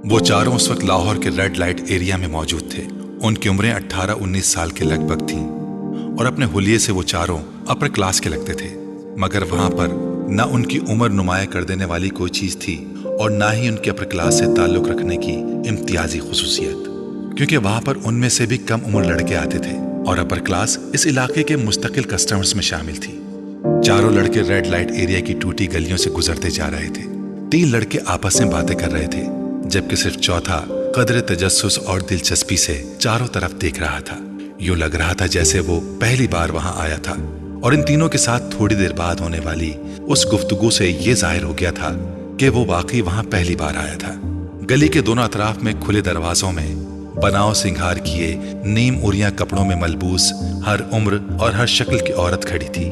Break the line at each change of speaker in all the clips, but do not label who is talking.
वो चारों उस वक्त लाहौर के रेड लाइट एरिया में मौजूद थे। उनकी उम्रें 18-19 साल के लगभग थीं और अपने हुलिये से वो चारों अपर क्लास के लगते थे, मगर वहां पर ना उनकी उम्र नुमाया कर देने वाली कोई चीज थी और ना ही उनके अपर क्लास से ताल्लुक रखने की इम्तियाजी खुसूसियत, क्योंकि वहां पर उनमें से भी कम उम्र लड़के आते थे और अपर क्लास इस इलाके के मुस्तकिल कस्टमर्स में शामिल थी। चारों लड़के रेड लाइट एरिया की टूटी गलियों से गुजरते जा रहे थे। 3 लड़के आपस में बातें कर रहे थे, जबकि सिर्फ चौथा कदर तजस्सुस और दिलचस्पी से चारों तरफ देख रहा था। यूं लग रहा था जैसे वो पहली बार वहां आया था और इन तीनों के साथ थोड़ी देर बाद होने वाली उस गुफ्तगू से ये जाहिर हो गया था कि वो वाकई वहां पहली बार आया था। गली के दोनों अतराफ में खुले दरवाजों में बनाव सिंगार किए नीम उरिया कपड़ों में मलबूस हर उम्र और हर शक्ल की औरत खड़ी थी।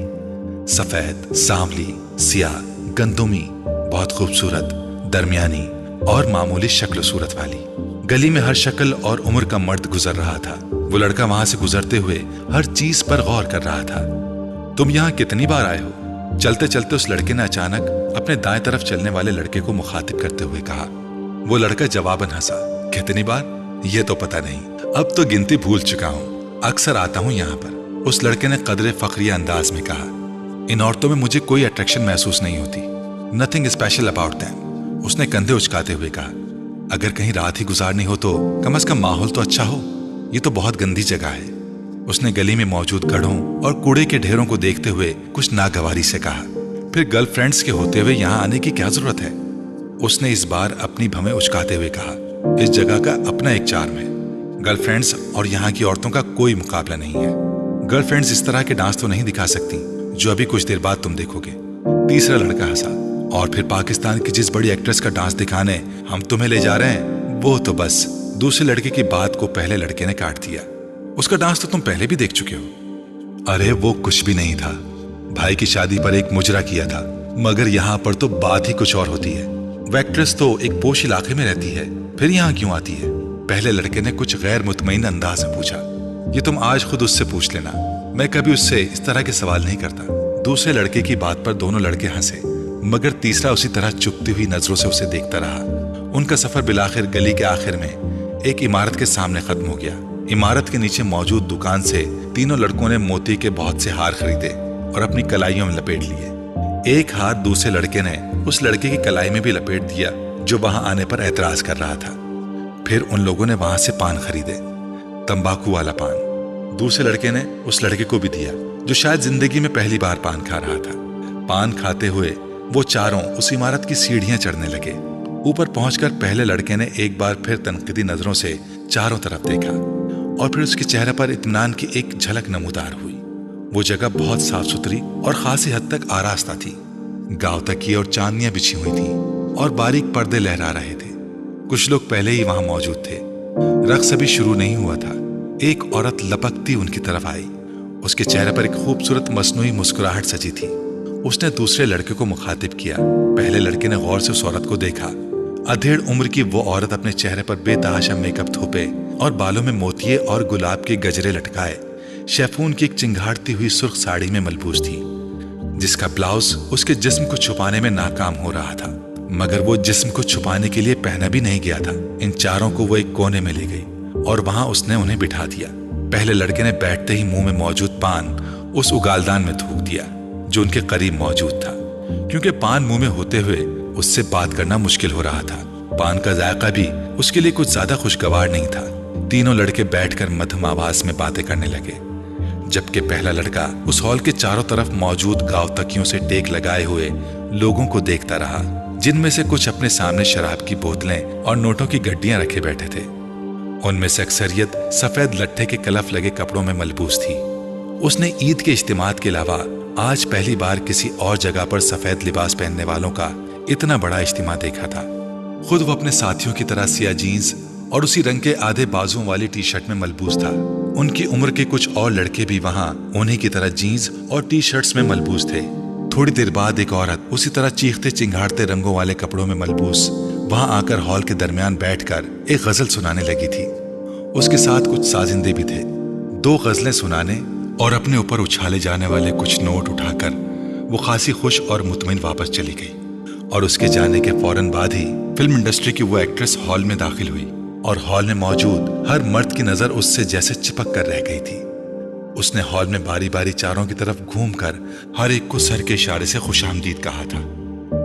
सफेद, सांवली, सियाह, गंदुमी, बहुत खूबसूरत, दरमियानी और मामूली शक्ल सूरत वाली। गली में हर शक्ल और उम्र का मर्द गुजर रहा था। वो लड़का वहां से गुजरते हुए हर चीज पर गौर कर रहा था। तुम यहाँ कितनी बार आए हो? चलते चलते उस लड़के ने अचानक अपने दाएं तरफ चलने वाले लड़के को मुखातिब करते हुए कहा। वो लड़का जवाबन हंसा। कितनी बार? ये तो पता नहीं, अब तो गिनती भूल चुका हूँ, अक्सर आता हूँ यहाँ पर। उस लड़के ने कदरे फखरिया अंदाज में कहा। इन औरतों में मुझे कोई अट्रैक्शन महसूस नहीं होती, नथिंग स्पेशल अबाउट देम। उसने कंधे उचकाते हुए कहा। अगर कहीं रात ही गुजारनी हो तो कम से कम माहौल तो अच्छा हो, ये तो बहुत गंदी जगह है। उसने गली में मौजूद गढ़ों और कूड़े के ढेरों को देखते हुए कुछ नागवारी से कहा। फिर गर्लफ्रेंड्स के होते हुए यहाँ आने की क्या जरूरत है? उसने इस बार अपनी भवें उचकाते हुए कहा। इस जगह का अपना एक चार्म है। गर्लफ्रेंड्स और यहाँ की औरतों का कोई मुकाबला नहीं है। गर्लफ्रेंड्स इस तरह के डांस तो नहीं दिखा सकती जो अभी कुछ देर बाद तुम देखोगे। तीसरा लड़का हंसा। और फिर पाकिस्तान की जिस बड़ी एक्ट्रेस का डांस दिखाने हम तुम्हें ले जा रहे हैं, वो तो बस। दूसरे लड़के की बात को पहले लड़के ने काट दिया। उसका डांस तो तुम पहले भी देख चुके हो। अरे वो कुछ भी नहीं था, भाई की शादी पर एक मुजरा किया था, मगर यहाँ पर तो बात ही कुछ और होती है। वो एक्ट्रेस तो एक पोश इलाके में रहती है, फिर यहाँ क्यों आती है? पहले लड़के ने कुछ गैर मुतमईन अंदाज में पूछा। ये तुम आज खुद उससे पूछ लेना, मैं कभी उससे इस तरह के सवाल नहीं करता। दूसरे लड़के की बात पर दोनों लड़के हंसे, मगर तीसरा उसी तरह चुपती हुई नजरों से उसे देखता रहा। उनका सफर बिलाखिर गली के आखिर में एक इमारत के सामने खत्म हो गया। इमारत के नीचे मौजूद दुकान से तीनों लड़कों ने मोती के बहुत से हार खरीदे और अपनी कलाइयों में लपेट लिए। एक हार दूसरे लड़के ने उस लड़के की कलाई में भी लपेट दिया जो वहां आने पर एतराज कर रहा था। फिर उन लोगों ने वहां से पान खरीदे, तंबाकू वाला पान। दूसरे लड़के ने उस लड़के को भी दिया जो शायद जिंदगी में पहली बार पान खा रहा था। पान खाते हुए वो चारों उस इमारत की सीढ़ियां चढ़ने लगे। ऊपर पहुंचकर पहले लड़के ने एक बार फिर तनकीदी नजरों से चारों तरफ देखा और फिर उसके चेहरे पर इत्मीनान की एक झलक नमूदार हुई। वो जगह बहुत साफ सुथरी और खासी हद तक आरास्ता थी। गांव तकिए और चांदनियां बिछी हुई थी और बारीक पर्दे लहरा रहे थे। कुछ लोग पहले ही वहां मौजूद थे। रक्स अभी शुरू नहीं हुआ था। एक औरत लपकती उनकी तरफ आई। उसके चेहरे पर एक खूबसूरत मसनूई मुस्कुराहट सजी थी। उसने दूसरे लड़के को मुखातिब किया। पहले लड़के ने गौर से उस औरत को देखा। अधेड़ उम्र की वो औरत अपने चेहरे पर बेतहाशा मेकअप थोपे और बालों में मोतिये और गुलाब के गजरे लटकाए शेफून की एक चिंगाड़ती हुई सुर्ख साड़ी में मलबूस थी, जिसका ब्लाउज उसके जिस्म को छुपाने में नाकाम हो रहा था। मगर वो जिस्म को छुपाने के लिए पहना भी नहीं गया था। इन चारों को वो एक कोने में ले गई और वहां उसने उन्हें बिठा दिया। पहले लड़के ने बैठते ही मुंह में मौजूद पान उस उगालदान में थूक दिया जो उनके करीब मौजूद था, क्योंकि पान मुंह में होते हुए उससे बात करना मुश्किल हो रहा था। पान का जायका भी उसके लिए कुछ ज्यादा खुशगवार नहीं था। तीनों लड़के बैठकर मध्यम आवाज में बातें करने लगे, जबकि पहला लड़का उस हॉल के चारों तरफ मौजूद गांव तकियों से टेक लगाए हुए लोगों को देखता रहा, जिनमें से कुछ अपने सामने शराब की बोतलें और नोटों की गड्डियां रखे बैठे थे। उनमें से अक्सरियत सफेद लट्ठे के कलफ लगे कपड़ों में मलबूस थी। उसने ईद के इज्तिमात के अलावा आज पहली बार किसी और जगह पर सफेद लिबास पहनने वालों का इतना बड़ा इज्तिमा देखा था। खुद वो अपने साथियों की तरह सिया जीन्स और उसी रंग के आधे बाजुओं वाली टी शर्ट में मलबूस था। उनकी उम्र के कुछ और लड़के भी वहां उन्हीं की तरह जीन्स और टी शर्ट्स में मलबूस थे। थोड़ी देर बाद एक औरत उसी तरह चीखते चिंगाड़ते रंगों वाले कपड़ों में मलबूस वहां आकर हॉल के दरमियान बैठकर एक गजल सुनाने लगी थी। उसके साथ कुछ साजिंदे भी थे। 2 गजलें सुनाने और अपने ऊपर उछाले जाने वाले कुछ नोट उठाकर वो खासी खुश और मुतमईन वापस चली गई और उसके जाने के फौरन बाद ही फिल्म इंडस्ट्री की वो एक्ट्रेस हॉल में दाखिल हुई और हॉल में मौजूद हर मर्द की नजर उससे जैसे चिपक कर रह गई थी। उसने हॉल में बारी बारी चारों की तरफ घूमकर हर एक को सर के इशारे से खुशामदीद कहा था।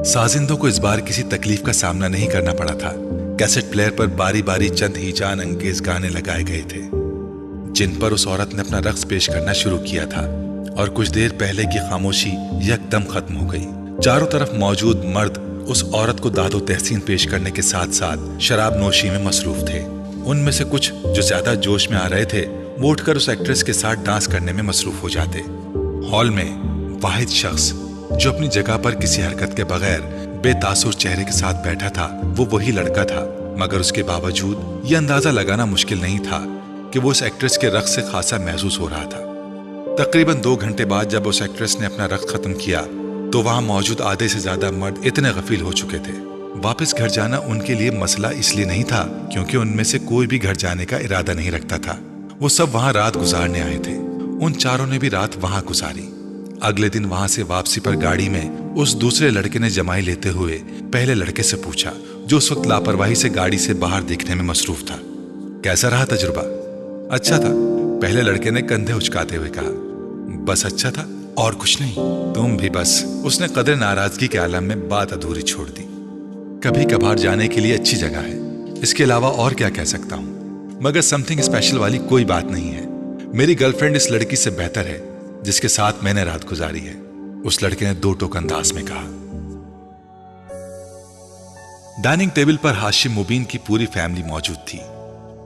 साजिंदों को इस बार किसी तकलीफ का सामना नहीं करना पड़ा था। कैसेट प्लेयर पर बारी बारी चंद ही जान अंगेज गाने लगाए गए थे जिन पर उस औरत ने अपना रक्स पेश करना शुरू किया था और कुछ देर पहले की खामोशी यकदम खत्म हो गई। चारों तरफ मौजूद मर्द उस औरत को दादो तहसीन पेश करने के साथ साथ शराब नोशी में मसरूफ थे। उनमें से कुछ जो ज्यादा जोश में आ रहे थे वो उठकर उस एक्ट्रेस के साथ डांस करने में मसरूफ हो जाते। हॉल में वाहिद शख्स जो अपनी जगह पर किसी हरकत के बगैर बेतासुर चेहरे के साथ बैठा था वो वही लड़का था, मगर उसके बावजूद ये अंदाजा लगाना मुश्किल नहीं था कि वो उस एक्ट्रेस के रक्स से खासा महसूस हो रहा था। तकरीबन 2 घंटे बाद जब उस एक्ट्रेस ने अपना रक्स खत्म किया तो वहां मौजूद आधे से ज्यादा मर्द इतने गफील हो चुके थे। वापस घर जाना उनके लिए मसला इसलिए नहीं था क्योंकि उनमें से कोई भी घर जाने का इरादा नहीं रखता था। वो सब वहां रात गुजारने आए थे। उन चारों ने भी रात वहां गुजारी। अगले दिन वहां से वापसी पर गाड़ी में उस दूसरे लड़के ने जमाई लेते हुए पहले लड़के से पूछा जो उस वक्त लापरवाही से गाड़ी से बाहर देखने में मसरूफ था, कैसा रहा तजुर्बा? अच्छा था, पहले लड़के ने कंधे उचकाते हुए कहा। बस अच्छा था और कुछ नहीं? तुम भी बस। उसने कदर नाराजगी के आलम में बात अधूरी छोड़ दी। कभी कभार जाने के लिए अच्छी जगह है, इसके अलावा और क्या कह सकता हूं, मगर समथिंग स्पेशल वाली कोई बात नहीं है। मेरी गर्लफ्रेंड इस लड़की से बेहतर है जिसके साथ मैंने रात गुजारी है, उस लड़के ने 2 टोक अंदाज में कहा। डाइनिंग टेबल पर हाशिम मुबीन की पूरी फैमिली मौजूद थी।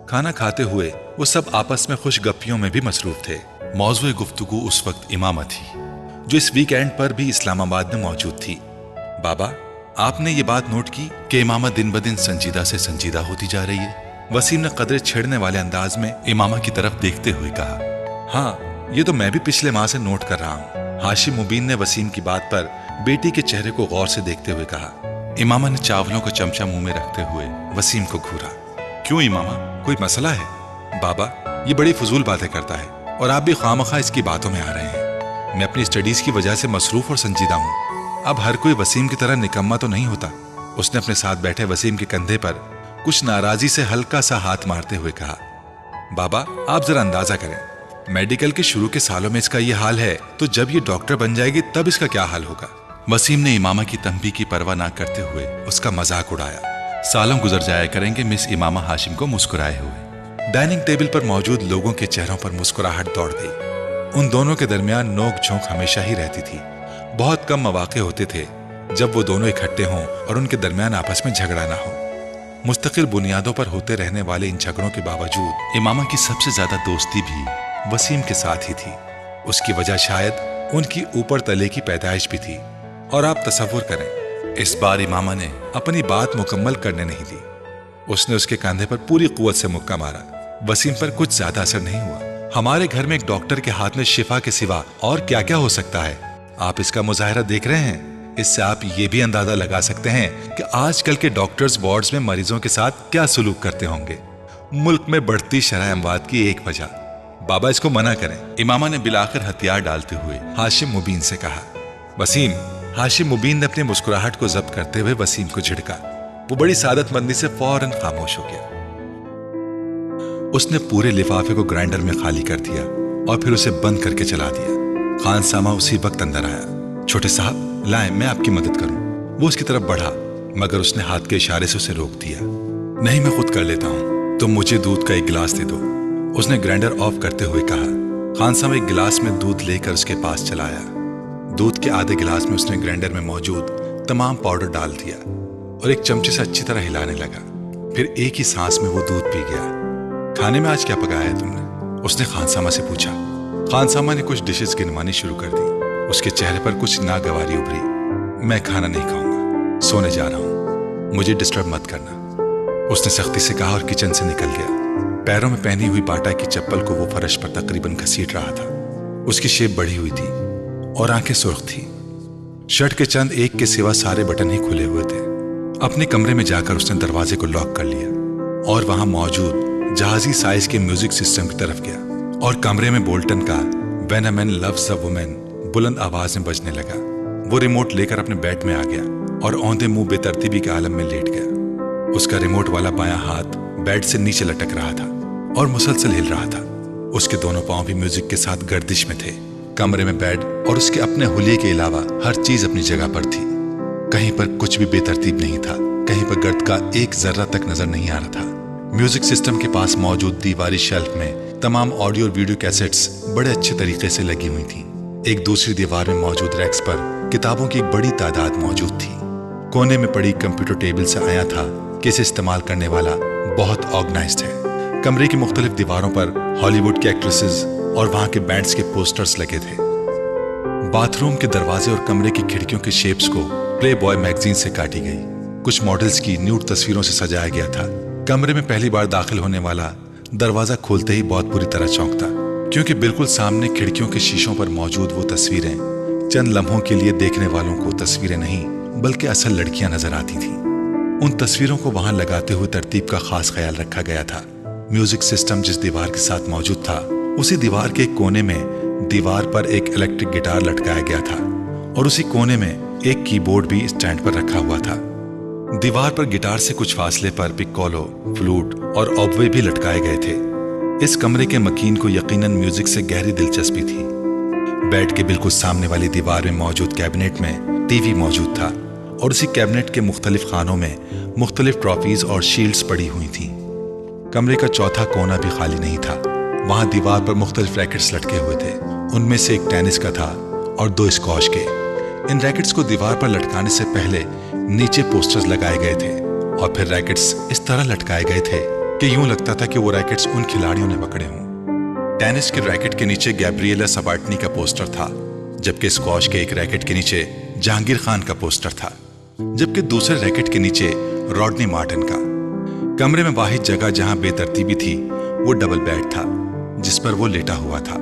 खाना खाते हुए वो सब आपस में खुश गप्पियों में भी मसरूफ थे। मौज़ूए गुफ्तगू उस वक्त इमामा थी जो इस वीकेंड पर भी इस्लामाबाद में मौजूद थी। बाबा, आपने ये बात नोट की कि इमामा दिन ब दिन संजीदा से संजीदा होती जा रही है? वसीम ने कदरे छेड़ने वाले अंदाज में इमामा की तरफ देखते हुए कहा। हाँ, ये तो मैं भी पिछले माह से नोट कर रहा हूँ। हाशिम मुबीन ने वसीम की बात पर बेटी के चेहरे को गौर से देखते हुए कहा। इमामा ने चावलों का चमचा मुंह में रखते हुए वसीम को घूरा। क्यों इमामा, कोई मसला है? बाबा, ये बड़ी फजूल बातें करता है और आप भी खामखा इसकी बातों में आ रहे हैं। मैं अपनी स्टडीज की वजह से मसरूफ और संजीदा हूँ। अब हर कोई वसीम की तरह निकम्मा तो नहीं होता। उसने अपने साथ बैठे वसीम के कंधे पर कुछ नाराजी से हल्का सा हाथ मारते हुए कहा। बाबा, आप जरा अंदाजा करें, मेडिकल के शुरू के सालों में इसका ये हाल है तो जब ये डॉक्टर बन जाएगी तब इसका क्या हाल होगा? वसीम ने इमामा की तंबीह की परवाह ना करते हुए उसका मजाक उड़ाया। सालों गुजर जाया करेंगे मिस इमामा हाशिम को मुस्कुराए हुए। डाइनिंग टेबल पर मौजूद लोगों के चेहरों पर मुस्कुराहट दौड़ गई। उन दोनों के दरमियान नोक झोंक हमेशा ही रहती थी। बहुत कम मौके होते थे जब वो दोनों इकट्ठे हों और उनके दरमियान आपस में झगड़ा ना हो। मुस्तकिल बुनियादों पर होते रहने वाले इन झगड़ों के बावजूद इमामा की सबसे ज्यादा दोस्ती भी वसीम के साथ ही थी। उसकी वजह शायद उनकी ऊपर तले की पैदाइश भी थी। और आप तसव्वुर करें, इस बार इमामा ने अपनी बात मुकम्मल करने नहीं दी। उसने उसके कंधे पर पूरी कुव्वत से मुक्का मारा। वसीम पर कुछ ज्यादा असर नहीं हुआ। हमारे घर में एक डॉक्टर के हाथ में शिफा के सिवा और क्या क्या हो सकता है? आप इसका मुजाहिरा देख रहे हैं। इससे आप ये भी अंदाजा लगा सकते हैं कि आजकल के डॉक्टर्स वार्ड्स में मरीजों के साथ क्या सलूक करते होंगे। मुल्क में बढ़ती शरह अमवात की एक वजह। बाबा, इसको मना करें, इमामा ने बिलाखिर हथियार डालते हुए हाशिम मुबीन से कहा। वसीम, हाशिम मुबीन ने अपनी मुस्कुराहट को जब्त करते हुए वसीम को झिड़का। वो बड़ी सादतमंदी से फौरन खामोश हो गया। उसने पूरे लिफाफे को ग्राइंडर में खाली कर दिया और फिर उसे बंद करके चला दिया। खानसामा उसी वक्त अंदर आया। छोटे साहब, लाएं, मैं आपकी मदद करूं। वो उसकी तरफ बढ़ा मगर उसने हाथ के इशारे से उसे रोक दिया। नहीं, मैं खुद कर लेता हूं, तुम मुझे दूध का एक गिलास दे दो, उसने ग्राइंडर ऑफ करते हुए कहा। खानसामा एक गिलास में दूध लेकर उसके पास चला आया। दूध के आधे गिलास में उसने ग्राइंडर में मौजूद तमाम पाउडर डाल दिया और एक चमचे से अच्छी तरह हिलाने लगा। फिर एक ही सांस में वो दूध पी गया। खाने में आज क्या पकाया है तुमने? उसने खानसामा से पूछा। खानसामा ने कुछ डिशेस गिनवानी शुरू कर दी। उसके चेहरे पर कुछ नागवारी उभरी। मैं खाना नहीं खाऊंगा, सोने जा रहा हूं, मुझे डिस्टर्ब मत करना, उसने सख्ती से कहा और किचन से निकल गया। पैरों में पहनी हुई बाटा की चप्पल को वो फर्श पर तकरीबन घसीट रहा था। उसकी शेप बढ़ी हुई थी और आंखें सुर्ख थी। शर्ट के चंद एक के सिवा सारे बटन ही खुले हुए थे। अपने कमरे में जाकर उसने दरवाजे को लॉक कर लिया और वहां मौजूद जहाजी साइज के म्यूजिक सिस्टम की तरफ गया और कमरे में बोल्टन का when a man loves a woman बुलंद आवाज में बजने लगा। वो रिमोट लेकर अपने बेड में आ गया और औंधे मुंह बेतरतीबी के आलम में लेट गया। उसका रिमोट वाला बायां हाथ बेड से नीचे लटक रहा था और मुसलसल हिल रहा था। उसके दोनों पांव भी म्यूजिक के साथ गर्दिश में थे। कमरे में बेड और उसके अपने हुलिये के अलावा हर चीज अपनी जगह पर थी। कहीं पर कुछ भी बेतरतीब नहीं था, कहीं पर गर्द का एक जर्रा तक नजर नहीं आ रहा था। म्यूजिक सिस्टम के पास मौजूद दीवारी शेल्फ में तमाम ऑडियो और वीडियो कैसेट्स बड़े अच्छे तरीके से लगी हुई थी। एक दूसरी दीवार में मौजूद रैक्स पर किताबों की एक बड़ी तादाद मौजूद थी। कोने में पड़ी कंप्यूटर टेबल से आया था कि इसे इस्तेमाल करने वाला बहुत ऑर्गेनाइज्ड है। कमरे की मुख्तलिफ दीवारों पर हॉलीवुड के एक्ट्रेसेस और वहां के बैंड्स के पोस्टर्स लगे थे। बाथरूम के दरवाजे और कमरे की खिड़कियों के शेप्स को प्ले बॉय मैगजीन से काटी गई। कुछ मॉडल्स की न्यूड तस्वीरों से सजाया गया था। कमरे में पहली बार दाखिल होने वाला दरवाजा खोलते ही बहुत बुरी तरह चौंकता, क्योंकि बिल्कुल सामने खिड़कियों के शीशों पर मौजूद वो तस्वीरें चंद लम्हों के लिए देखने वालों को तस्वीरें नहीं बल्कि असल लड़कियां नजर आती थीं। उन तस्वीरों को वहां लगाते हुए तरतीब का खास ख्याल रखा गया था। म्यूजिक सिस्टम जिस दीवार के साथ मौजूद था, उसी दीवार के एक कोने में दीवार पर एक इलेक्ट्रिक गिटार लटकाया गया था और उसी कोने में एक कीबोर्ड भी स्टैंड पर रखा हुआ था। दीवार पर गिटार से कुछ फासले पर पिक्कोलो, फ्लूट और ऑबवे भी लटकाए गए थे। इस कमरे के मकीन को यकीनन म्यूजिक से गहरी दिलचस्पी थी। बेड के बिल्कुल सामने वाली दीवार में मौजूद कैबिनेट में टीवी मौजूद था और उसी कैबिनेट के मुख्तलिफ खानों में मुख्तलिफ ट्रॉफीज और शील्ड्स पड़ी हुई थीं। कमरे का चौथा कोना भी खाली नहीं था। वहां दीवार पर मुख्तलिफ रैकेट्स लटके हुए थे। उनमें से एक टेनिस का था और 2 स्क्वॉश के। इन रैकेट्स को दीवार पर लटकाने से पहले नीचे पोस्टर्स लगाए गए थे और फिर रैकेट्स इस तरह लटकाए गए थे कि यूं लगता था कि वो रैकेट्स उन खिलाड़ियों ने पकड़े हों। टेनिस के रैकेट के नीचे गैब्रिएला सबाटनी का पोस्टर था, जबकि स्क्वॉश के एक रैकेट के नीचे जहांगीर खान का पोस्टर था, जबकि दूसरे रैकेट के नीचे रॉडनी मार्टिन का। कमरे में वाहिद जगह जहां बेतरतीबी थी वो डबल बेड था जिस पर वो लेटा हुआ था।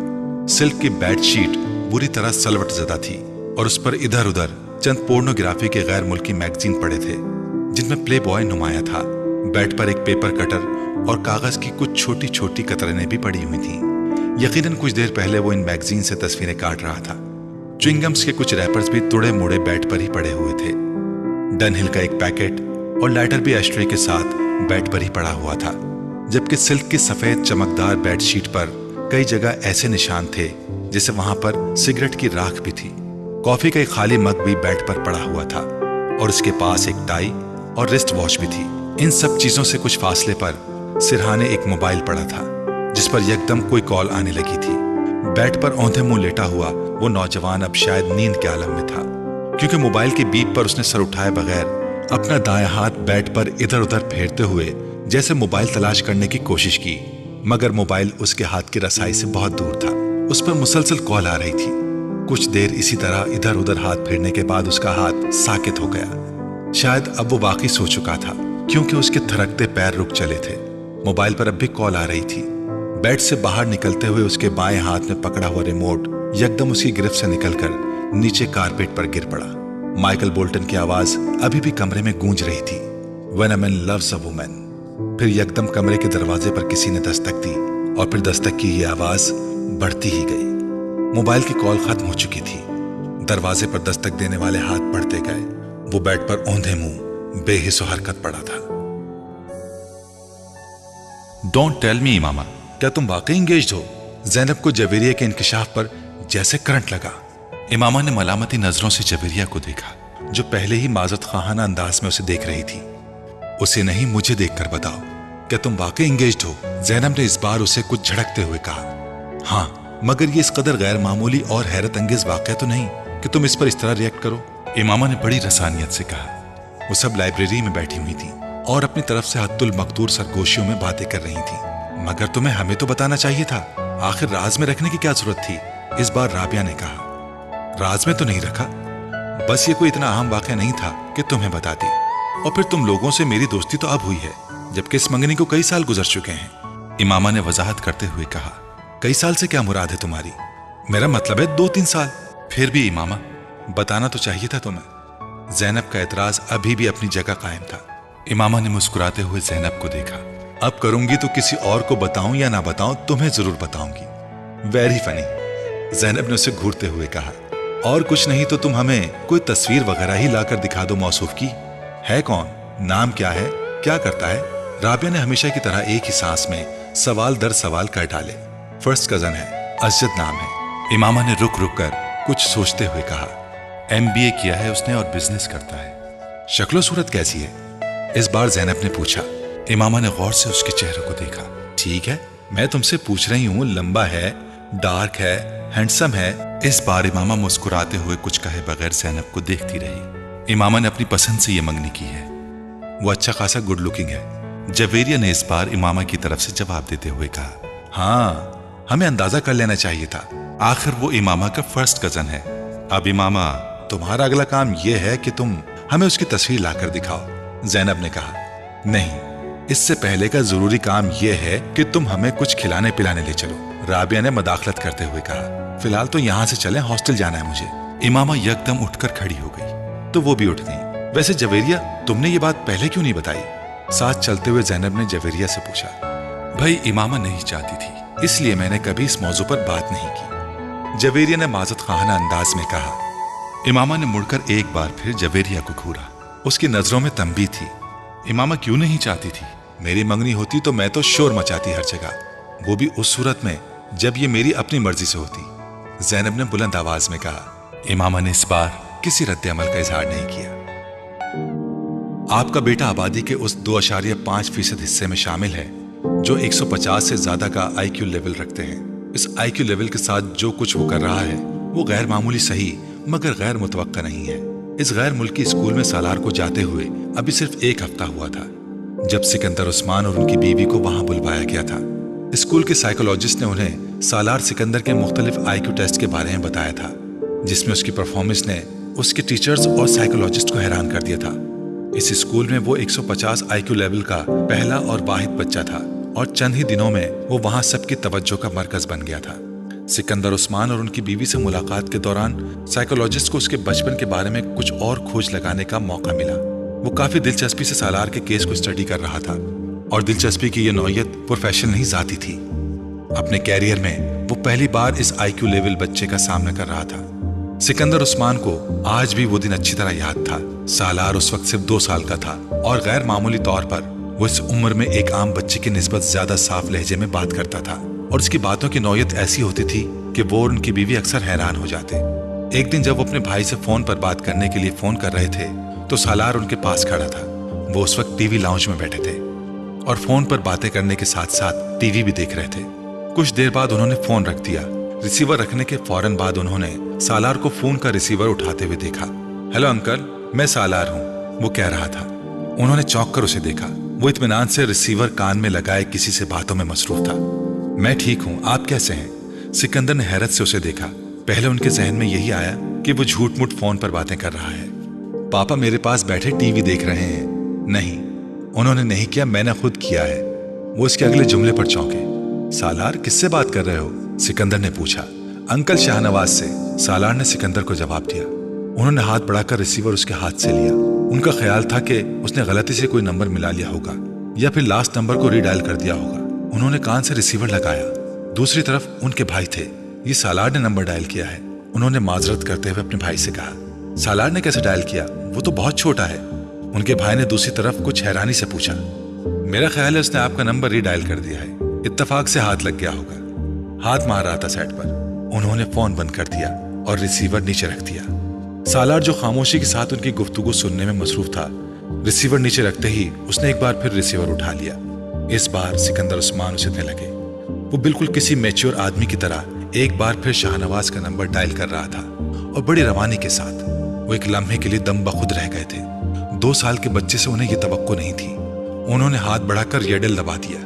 सिल्क की बेड शीट बुरी तरह सलवट ज़दा थी और उस पर इधर उधर चंद पोर्नोग्राफी के गैर मुल्की मैगजीन पड़े थे जिनमें प्ले बॉय नुमाया था। बेड पर एक पेपर कटर और कागज की कुछ छोटी छोटी कतरनें भी पड़ी हुई थीं। यकीनन कुछ देर पहले वो इन मैगजीन से तस्वीरें काट रहा था। च्युइंगम्स के कुछ रैपर्स भी तुड़े मुड़े बेड पर ही पड़े हुए थे। डनहिल का एक पैकेट और लाइटर भी एस्ट्रे के साथ बेड पर ही पड़ा हुआ था, जबकि सिल्क की सफेद चमकदार बेडशीट पर कई जगह ऐसे निशान थे जैसे वहां पर सिगरेट की राख भी थी। कॉफी का एक खाली मग भी बेड पर पड़ा हुआ था और उसके पास एक टाई और रिस्ट वॉच भी थी। इन सब चीजों से कुछ फासले पर सिरहाने एक मोबाइल पड़ा था जिस पर यकदम कोई कॉल आने लगी थी। बेड पर औंधे मुंह लेटा हुआ वो नौजवान अब शायद नींद के आलम में था, क्योंकि मोबाइल के बीप पर उसने सर उठाए बगैर अपना दायां हाथ बेड पर इधर उधर फेरते हुए जैसे मोबाइल तलाश करने की कोशिश की, मगर मोबाइल उसके हाथ की रसाई से बहुत दूर था। उस पर मुसलसल कॉल आ रही थी। कुछ देर इसी तरह इधर उधर हाथ फेरने के बाद उसका हाथ साकित हो गया। शायद अब वो वाकई सो चुका था, क्योंकि उसके थरकते पैर रुक चले थे। मोबाइल पर अब भी कॉल आ रही थी। बेड से बाहर निकलते हुए उसके बाएं हाथ में पकड़ा हुआ रिमोट यकदम उसकी गिरफ्त से निकलकर नीचे कारपेट पर गिर पड़ा। माइकल बोल्टन की आवाज अभी भी कमरे में गूंज रही थी, When a man loves a woman। फिर यकदम कमरे के दरवाजे पर किसी ने दस्तक दी और फिर दस्तक की ये आवाज बढ़ती ही गई। मोबाइल की कॉल खत्म हो चुकी थी। दरवाजे पर दस्तक देने वाले हाथ बढ़ते गए। वो बेड पर औंधे मुंह बेहिस्सो हरकत पड़ा था। डोंट टेल मी इमामा, क्या तुम वाकई इंगेज्ड हो? ज़ैनब को जवेरिया के इंकिशाफ पर जैसे करंट लगा। इमामा ने मलामती नजरों से जवेरिया को देखा, जो पहले ही माजरत खाना अंदाज में उसे देख रही थी। उसे नहीं, मुझे देखकर बताओ, क्या तुम वाकई इंगेज्ड हो? ज़ैनब ने इस बार उसे कुछ झड़कते हुए कहा। हाँ, मगर ये इस कदर गैर मामूली और हैरत अंगेज वाक़या तो नहीं कि तुम इस पर इस तरह रिएक्ट करो। इमामा ने बड़ी रसानियत से कहा। वो सब लाइब्रेरी में बैठी हुई थी और अपनी तरफ से हद्दुल मकदूर सरगोशियों में बातें कर रही थी। मगर तुम्हें हमें तो बताना चाहिए था, आखिर राज में रखने की क्या जरूरत थी? इस बार राबिया ने कहा। राज में तो नहीं रखा, बस ये कोई इतना अहम वाक़या नहीं था कि तुम्हें बता दी। और फिर तुम लोगों से मेरी दोस्ती तो अब हुई है, जबकि इस मंगनी को कई साल गुजर चुके हैं। इमामा ने वजाहत करते हुए कहा। कई साल से क्या मुराद है तुम्हारी? मेरा मतलब है 2-3 साल। फिर भी इमामा, बताना तो चाहिए था तुम्हें। ज़ैनब का एतराज अभी भी अपनी जगह कायम था। इमामा ने मुस्कुराते हुए ज़ैनब को देखा। अब करूंगी तो किसी और को बताऊं या ना बताऊं, तुम्हें जरूर बताऊंगी। वेरी फनी, ज़ैनब ने उसे घूरते हुए कहा। और कुछ नहीं तो तुम हमें कोई तस्वीर वगैरह ही लाकर दिखा दो मौसूफ की। है कौन, नाम क्या है, क्या करता है? राबिया ने हमेशा की तरह एक ही सांस में सवाल दर सवाल कर डाले। फर्स्ट कजन है, असजद नाम है। इमामा ने रुक रुक कर कुछ सोचते हुए कहा। MBA किया है उसने और बिजनेस करता है। शक्लो सूरत कैसी है? इस बार ज़ैनब ने पूछा। इमामा ने गौर से उसके चेहरे को देखा। ठीक है, मैं तुमसे पूछ रही हूँ, लंबा है, डार्क है, हैंडसम है? इस बार इमामा मुस्कुराते हुए कुछ कहे बगैर ज़ैनब को देखती रही। इमामा ने अपनी पसंद से ये मंगनी की है, वो अच्छा खासा गुड लुकिंग है। जवेरिया ने इस बार इमामा की तरफ से जवाब देते हुए कहा। हाँ, हमें अंदाजा कर लेना चाहिए था, आखिर वो इमामा का फर्स्ट कजन है। अब इमामा, तुम्हारा अगला काम यह है कि तुम हमें उसकी तस्वीर लाकर दिखाओ। ज़ैनब ने कहा। नहीं, इससे पहले का जरूरी काम यह है कि तुम हमें कुछ खिलाने पिलाने ले चलो। राबिया ने मदाखलत करते हुए कहा। फिलहाल तो यहाँ से चलें, हॉस्टल जाना है मुझे। इमामा यकदम उठकर खड़ी हो गई तो वो भी उठ गई। वैसे जवेरिया, तुमने ये बात पहले क्यों नहीं बताई? साथ चलते हुए ज़ैनब ने जवेरिया से पूछा। भाई, इमामा नहीं चाहती थी, इसलिए मैंने कभी इस मौजू पर बात नहीं की, जवेरिया ने माजत खाना अंदाज में कहा। इमामा ने मुड़कर एक बार फिर जवेरिया को घूरा। उसकी नजरों में तंबी थी। इमामा क्यों नहीं चाहती थी? मेरी मंगनी होती तो मैं तो शोर मचाती हर जगह, वो भी उस सूरत में जब ये मेरी अपनी मर्जी से होती, ज़ैनब ने बुलंद आवाज में कहा। इमामा ने इस बार किसी रद्द-ए-अमल का इजहार नहीं किया। आपका बेटा आबादी के उस 2.5% हिस्से में शामिल है जो 150 से ज्यादा का IQ लेवल रखते हैं। इस IQ लेवल के साथ जो कुछ वो कर रहा है वो गैर मामूली सही मगर गैर मुतवक्का नहीं है। इस गैर मुल्की स्कूल में सालार को जाते हुए अभी सिर्फ 1 हफ्ता हुआ था जब सिकंदर उस्मान और उनकी बीवी को वहां बुलवाया गया था। स्कूल के साइकोलॉजिस्ट ने उन्हें सालार सिकंदर के मुख्तलिफ IQ टेस्ट के बारे में बताया था, जिसमें उसकी परफॉर्मेंस ने उसके टीचर्स और साइकोलॉजिस्ट को हैरान कर दिया था। इस स्कूल में वो 150 IQ लेवल का पहला और वाहिद बच्चा था और चंद ही दिनों में वो वहां सबकी तवज्जो का मरकज बन गया था। सिकंदर उस्मान और उनकी बीवी से मुलाकात के दौरान साइकोलॉजिस्ट को उसके बचपन के बारे में कुछ और खोज लगाने का मौका मिला। वो काफी दिलचस्पी से सालार के केस को स्टडी कर रहा था और दिलचस्पी की ये नौयत प्रोफेशनल नहीं जाती थी। अपने कैरियर में वो पहली बार इस IQ लेवल बच्चे का सामना कर रहा था। सिकंदर उस्मान को आज भी वो दिन अच्छी तरह याद था। सालार उस वक्त सिर्फ 2 साल का था और गैर मामूली तौर पर वो इस उम्र में एक आम बच्चे की निस्बत ज्यादा साफ लहजे में बात करता था और उसकी बातों की नौयत ऐसी होती थी कि वो और उनकी बीवी अक्सर हैरान हो जाते। एक दिन जब वो अपने भाई से फोन पर बात करने के लिए फोन कर रहे थे तो सालार उनके पास खड़ा था। वो उस वक्त टीवी लाउंज में बैठे थे और फोन पर बातें करने के साथ साथ टीवी भी देख रहे थे। कुछ देर बाद उन्होंने फोन रख दिया। रिसीवर रखने के फौरन बाद उन्होंने सालार को फोन का रिसीवर उठाते हुए देखा। हेलो अंकल, मैं सालार हूँ, वो कह रहा था। उन्होंने चौंक कर उसे देखा। वो इत्मीनान से रिसीवर कान में लगाए किसी से बातों में मसरूफ था। मैं ठीक हूँ, आप कैसे हैं? सिकंदर ने हैरत से उसे देखा। पहले उनके जहन में यही आया कि वो झूठ मूठ फोन पर बातें कर रहा है। पापा मेरे पास बैठे टीवी देख रहे हैं। नहीं, उन्होंने नहीं किया, मैंने खुद किया है। वो इसके अगले जुमले पर चौंके। सालार, किससे बात कर रहे हो? सिकंदर ने पूछा। अंकल शाहनवाज से, सालार ने सिकंदर को जवाब दिया। उन्होंने हाथ बढ़ाकर रिसीवर उसके हाथ से लिया। उनका ख्याल था कि उसने गलती से कोई नंबर मिला लिया होगा या फिर लास्ट नंबर को रीडायल कर दिया होगा। उन्होंने कान से रिसीवर लगाया। दूसरी तरफ उनके भाई थे। ये सालार ने नंबर डायल किया है, उन्होंने माजरत करते हुए अपने भाई से कहा। सालार ने कैसे डायल किया? वो तो बहुत छोटा है। उनके भाई ने दूसरी तरफ कुछ हैरानी से पूछा। मेरा ख्याल है उसने आपका नंबर रीडायल कर दिया है, इत्तेफाक से हाथ लग गया होगा। हाथ मार रहा था सेट पर। उन्होंने फोन बंद कर दिया और रिसीवर नीचे रख दिया। सालार जो खामोशी के साथ उनकी गुफ्तगू सुनने में मसरूफ था, रिसीवर नीचे रखते ही उसने एक बार फिर रिसीवर उठा लिया। इस बार सिकंदर उस्मान उछलने लगे। वो बिल्कुल किसी मैच्योर आदमी की तरह एक बार फिर शाहनवाज का नंबर डायल कर रहा था और बड़ी रवानी के साथ। वो एक लम्हे के लिए दम बखुद रह गए थे। 2 साल के बच्चे से उन्हें यह तवक्को नहीं थी। उन्होंने हाथ बढ़ाकर येडल दबा दिया।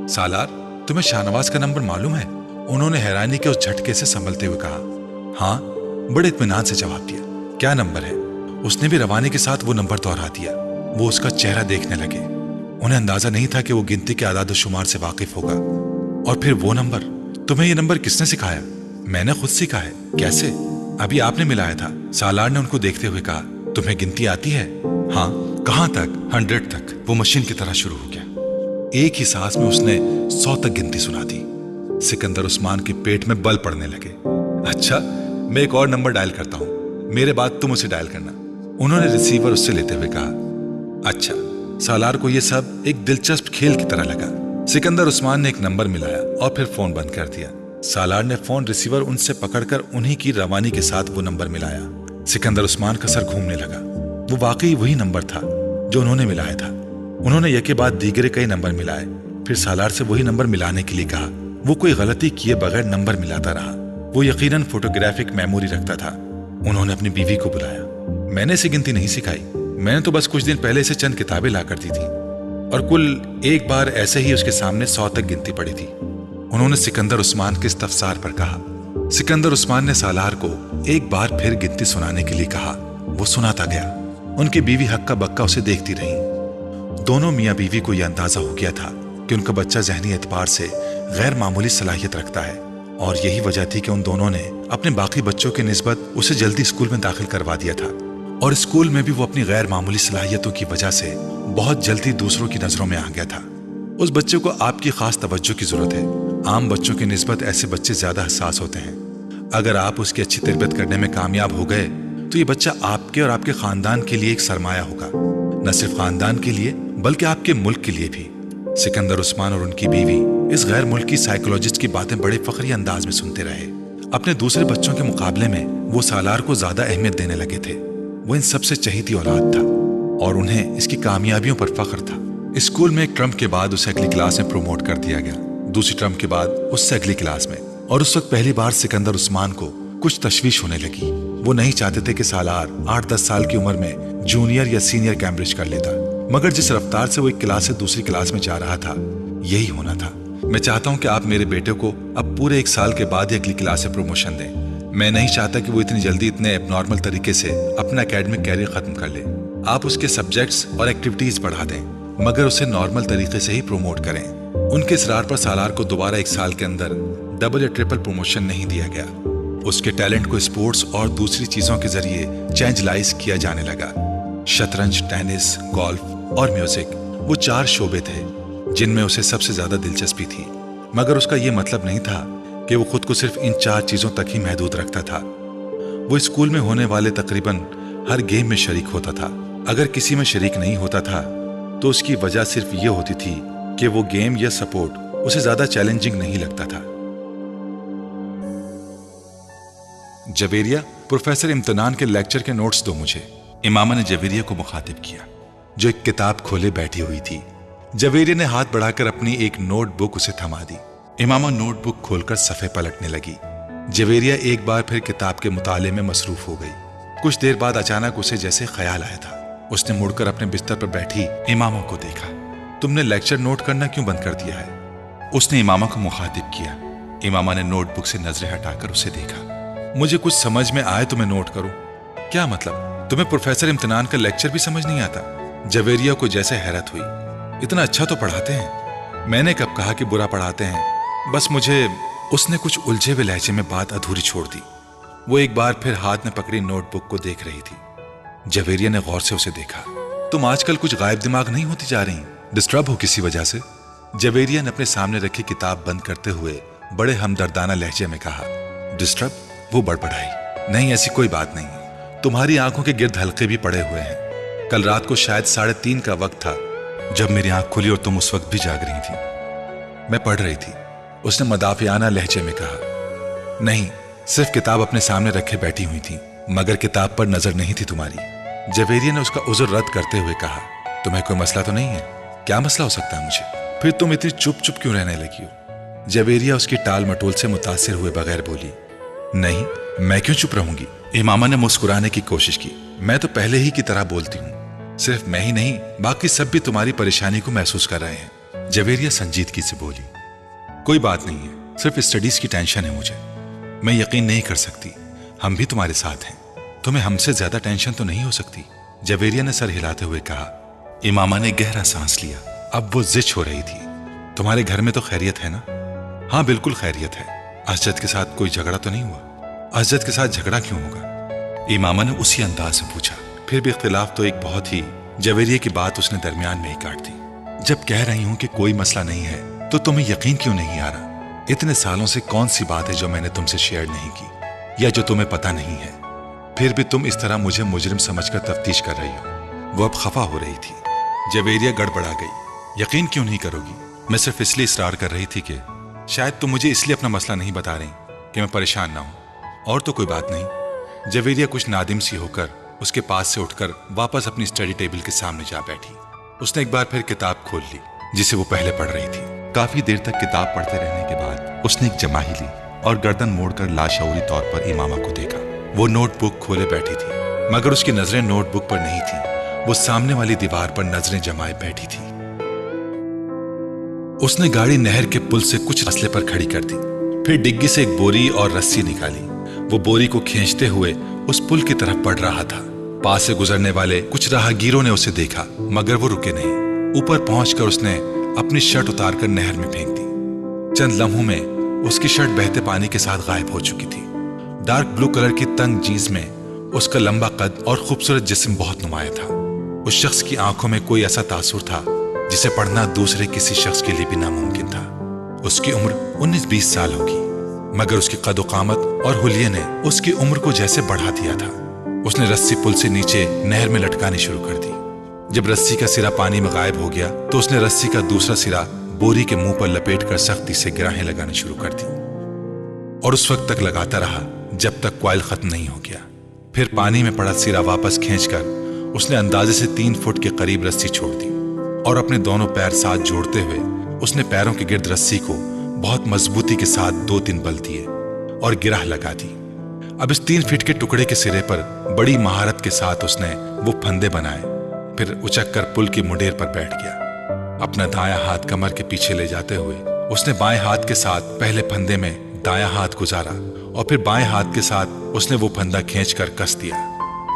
सालार, तुम्हें शाहनवाज का नंबर मालूम है? उन्होंने हैरानी के उस झटके से संभलते हुए कहा। हाँ, बड़े इत्मीनान से जवाब दिया। क्या नंबर है? उसने भी रवानी के साथ वो नंबर दोहरा दिया। वो उसका चेहरा देखने लगे। उन्हें अंदाजा नहीं था कि वो गिनती के आदाद शुमार से वाकिफ होगा। और फिर वो नंबर, तुम्हें ये नंबर किसने सिखाया? मैंने खुद सीखा है। कैसे? अभी आपने मिलाया था। सालार ने उनको देखते हुए कहा। तुम्हें गिनती आती है? हाँ। कहाँ तक? 100 तक। वो मशीन की तरह शुरू हो गया। एक ही सांस में उसने 100 तक गिनती सुना दी। सिकंदर उस्मान के पेट में बल पड़ने लगे। अच्छा, मैं एक और नंबर डायल करता हूँ, मेरे बाद तुम उसे डायल करना, उन्होंने रिसीवर उससे लेते हुए कहा। अच्छा। सालार को यह सब एक दिलचस्प खेल की तरह लगा। सिकंदर उस्मान ने एक नंबर मिलाया और फिर फोन बंद कर दिया। सालार ने फोन रिसीवर उनसे पकड़कर उन्हीं की रवानी के साथ वो नंबर मिलाया। सिकंदर उस्मान का सर घूमने लगा। वो वाकई वही नंबर था जो उन्होंने मिलाया था। उन्होंने यके बाद दीगरे कई नंबर मिलाए, फिर सालार से वही नंबर मिलाने के लिए कहा। वो कोई गलती किए बगैर नंबर मिलाता रहा। वो यकीनन फोटोग्राफिक मेमोरी रखता था। उन्होंने अपनी बीवी को बुलाया। मैंने इसे गिनती नहीं सिखाई, मैंने तो बस कुछ दिन पहले से चंद किताबें ला कर दी थी और कुल एक बार ऐसे ही उसके सामने 100 तक गिनती पड़ी थी, उन्होंने सिकंदर उस्मान के इस्तफसार पर कहा। सिकंदर उस्मान ने सालार को एक बार फिर गिनती सुनाने के लिए कहा। वो सुनाता गया। उनकी बीवी हक्का बक्का उसे देखती रही। दोनों मियाँ बीवी को यह अंदाजा हो गया था कि उनका बच्चा ज़हनी एतबार से गैर मामूली सलाहियत रखता है और यही वजह थी कि उन दोनों ने अपने बाकी बच्चों के निस्बत उसे जल्दी स्कूल में दाखिल करवा दिया था और स्कूल में भी वो अपनी गैर मामूली सलाहियतों की वजह से बहुत जल्दी दूसरों की नजरों में आ गया था। उस बच्चे को आपकी खास तवज्जो की जरूरत है। आम बच्चों की निस्बत ऐसे बच्चे ज्यादा हसास होते हैं। अगर आप उसकी अच्छी तरबियत करने में कामयाब हो गए तो ये बच्चा आपके और आपके खानदान के लिए एक सरमाया होगा, न सिर्फ खानदान के लिए बल्कि आपके मुल्क के लिए भी। सिकंदर उस्मान और उनकी बीवी इस गैर मुल्की साइकोलॉजिस्ट की बातें बड़े फखरी अंदाज में सुनते रहे। अपने दूसरे बच्चों के मुकाबले में वो सालार को ज्यादा अहमियत देने लगे थे। वो इन सबसे चहेती औलाद था और उन्हें इसकी कामयाबियों पर फख्र था। स्कूल में एक टर्म के बाद उसे अगली क्लास में प्रमोट कर दिया गया, दूसरी टर्म के बाद उससे अगली क्लास में, और उस वक्त पहली बार सिकंदर उस्मान को कुछ तशवीश होने लगी। वो नहीं चाहते थे कि सालार 8-10 साल की उम्र में जूनियर या सीनियर कैम्ब्रिज कर लेता, मगर जिस रफ्तार से वो एक क्लास से दूसरी क्लास में जा रहा था यही होना था। मैं चाहता हूं कि आप मेरे बेटे को अब पूरे 1 साल के बाद ही अगली क्लास से प्रमोशन दें। मैं नहीं चाहता कि वो इतनी जल्दी इतने एबनॉर्मल तरीके से अपना एकेडमिक कैरियर खत्म कर ले। आप उसके सब्जेक्ट्स और एक्टिविटीज बढ़ा दें, मगर उसे नॉर्मल तरीके से ही प्रमोट करें। उनके इसरार पर सालार को दोबारा 1 साल के अंदर डबल या ट्रिपल प्रमोशन नहीं दिया गया। उसके टैलेंट को स्पोर्ट्स और दूसरी चीजों के जरिए चेंजलाइज किया जाने लगा। शतरंज, टेनिस, गोल्फ और म्यूजिक, वो 4 शोबे थे जिनमें उसे सबसे ज्यादा दिलचस्पी थी, मगर उसका यह मतलब नहीं था कि वो खुद को सिर्फ इन 4 चीजों तक ही महदूद रखता था। वो स्कूल में होने वाले तकरीबन हर गेम में शरीक होता था। अगर किसी में शरीक नहीं होता था तो उसकी वजह सिर्फ ये होती थी कि वो गेम या सपोर्ट उसे ज्यादा चैलेंजिंग नहीं लगता था। जवेरिया, प्रोफेसर इम्तिनान के लेक्चर के नोट्स दो मुझे, इमामा ने जवेरिया को मुखातिब किया जो एक किताब खोले बैठी हुई थी। जवेरिया ने हाथ बढ़ाकर अपनी एक नोटबुक उसे थमा दी। इमामा नोटबुक खोलकर सफ़े पलटने लगी। जवेरिया एक बार फिर किताब के मुताले में मसरूफ हो गई। कुछ देर बाद अचानक उसे जैसे ख्याल आया था। उसने मुड़कर अपने बिस्तर पर बैठी इमामा को देखा। तुमने लेक्चर नोट करना क्यों बंद कर दिया है? उसने इमामा को मुखातिब किया। इमामा ने नोटबुक से नजरें हटाकर उसे देखा। मुझे कुछ समझ में आए तो मैं नोट करूं। क्या मतलब, तुम्हें प्रोफेसर इम्तिनान का लेक्चर भी समझ नहीं आता? जवेरिया को जैसे हैरत हुई। इतना अच्छा तो पढ़ाते हैं, मैंने कब कहा कि बुरा पढ़ाते हैं, बस मुझे। उसने कुछ उलझे हुए लहजे में बात अधूरी छोड़ दी। वो एक बार फिर हाथ में पकड़ी नोटबुक को देख रही थी। जवेरिया ने गौर से उसे देखा। तुम आजकल कुछ गायब दिमाग नहीं होती जा रही, डिस्टर्ब हो किसी वजह से? जवेरिया ने अपने सामने रखी किताब बंद करते हुए बड़े हमदर्दाना लहजे में कहा। डिस्टर्ब? वो बड़बड़ाई। नहीं, ऐसी कोई बात नहीं। तुम्हारी आंखों के गिर्द हल्के भी पड़े हुए हैं। कल रात को शायद 3:30 का वक्त था जब मेरी आंख खुली और तुम उस वक्त भी जाग रही थी। मैं पढ़ रही थी, उसने मदाफियाना लहजे में कहा। नहीं, सिर्फ किताब अपने सामने रखे बैठी हुई थी, मगर किताब पर नजर नहीं थी तुम्हारी। जवेरिया ने उसका उज़्र रद्द करते हुए कहा। तुम्हें कोई मसला तो नहीं है? क्या मसला हो सकता है मुझे? फिर तुम इतनी चुप चुप क्यों रहने लगी हो? जवेरिया उसकी टाल मटोल से मुतासिर हुए बगैर बोली। नहीं, मैं क्यों चुप रहूंगी? इमामा ने मुस्कुराने की कोशिश की। मैं तो पहले ही की तरह बोलती हूँ। सिर्फ मैं ही नहीं, बाकी सब भी तुम्हारी परेशानी को महसूस कर रहे हैं। जवेरिया संजीदगी से बोली। कोई बात नहीं है, सिर्फ स्टडीज की टेंशन है मुझे। मैं यकीन नहीं कर सकती, हम भी तुम्हारे साथ हैं। तुम्हें हमसे ज्यादा टेंशन तो नहीं हो सकती? जवेरिया ने सर हिलाते हुए कहा। इमामा ने गहरा सांस लिया। अब वो जिच हो रही थी। तुम्हारे घर में तो खैरियत है ना? हाँ, बिल्कुल खैरियत है। असजद के साथ कोई झगड़ा तो नहीं हुआ? असजद के साथ झगड़ा क्यों होगा? इमामा ने उसी अंदाज से पूछा। फिर भी इख्तिलाफ तो एक बहुत ही। जवेरिया की बात उसने दरमियान में ही काट दी। जब कह रही हूं कि कोई मसला नहीं है तो तुम्हें यकीन क्यों नहीं आ रहा? इतने सालों से कौन सी बात है जो मैंने तुमसे शेयर नहीं की? या जो तुम्हें पता नहीं है, फिर भी तुम इस तरह मुझे मुजरिम समझकर तफ्तीश कर रही हो। वो अब खफा हो रही थी। जवेरिया गड़बड़ा गई। यकीन क्यों नहीं करोगी, मैं सिर्फ इसलिए इसरार कर रही थी कि शायद तुम मुझे इसलिए अपना मसला नहीं बता रही कि मैं परेशान ना हूं, और तो कोई बात नहीं। जवेरिया कुछ नादिम सी होकर उसके पास से उठकर वापस अपनी स्टडी टेबल के सामने जा बैठी। उसने एक बार फिर किताब खोल ली जिसे वो पहले पढ़ रही थी। काफी देर तक किताब पढ़ते रहने के बाद उसने एक जमाही ली और गर्दन मोड़कर लाशऊरी तौर पर इमामा को देखा। वो नोटबुक खोले बैठी थी, मगर उसकी नजरें नोटबुक पर नहीं थी। वो सामने वाली दीवार पर नजरें जमाए बैठी थी। उसने गाड़ी नहर के पुल से कुछ फासले पर खड़ी कर दी, फिर डिग्गी से एक बोरी और रस्सी निकाली। वो बोरी को खींचते हुए उस पुल की तरफ बढ़ रहा था। पास से गुजरने वाले कुछ राहगीरों ने उसे देखा, मगर वो रुके नहीं। ऊपर पहुंचकर उसने अपनी शर्ट उतारकर नहर में फेंक दी। चंद लम्हों में उसकी शर्ट बहते पानी के साथ गायब हो चुकी थी। डार्क ब्लू कलर की तंग जीन्स में उसका लंबा कद और खूबसूरत जिस्म बहुत नुमाया था। उस शख्स की आंखों में कोई ऐसा तासुर था जिसे पढ़ना दूसरे किसी शख्स के लिए भी नामुमकिन था। उसकी उम्र 19-20 साल होगी, मगर उसकी कद कामत और हुलिये ने उसकी उम्र को जैसे बढ़ा दिया था। उसने रस्सी पुल से नीचे नहर में लटकानी शुरू कर दी। जब रस्सी का सिरा पानी में गायब हो गया तो उसने रस्सी का दूसरा सिरा बोरी के मुंह पर लपेटकर सख्ती से गिराहें लगानी शुरू कर दी, और उस वक्त तक लगाता रहा जब तक कॉइल खत्म नहीं हो गया। फिर पानी में पड़ा सिरा वापस खींचकर उसने अंदाजे से 3 फुट के करीब रस्सी छोड़ दी, और अपने दोनों पैर साथ जोड़ते हुए उसने पैरों के गिर्द रस्सी को बहुत मजबूती के साथ 2-3 बल दिए और गिराह लगा दी। अब इस 3 फीट के टुकड़े के सिरे पर बड़ी महारत के साथ उसने वो फंदे बनाए। फिर उचक कर पुल की मुंडेर पर बैठ गया। अपना दायां हाथ कमर के पीछे ले जाते हुए उसने बाएं हाथ के साथ पहले फंदे में दायां हाथ गुजारा, और फिर बाएं हाथ के साथ उसने वो फंदा खींचकर कस दिया।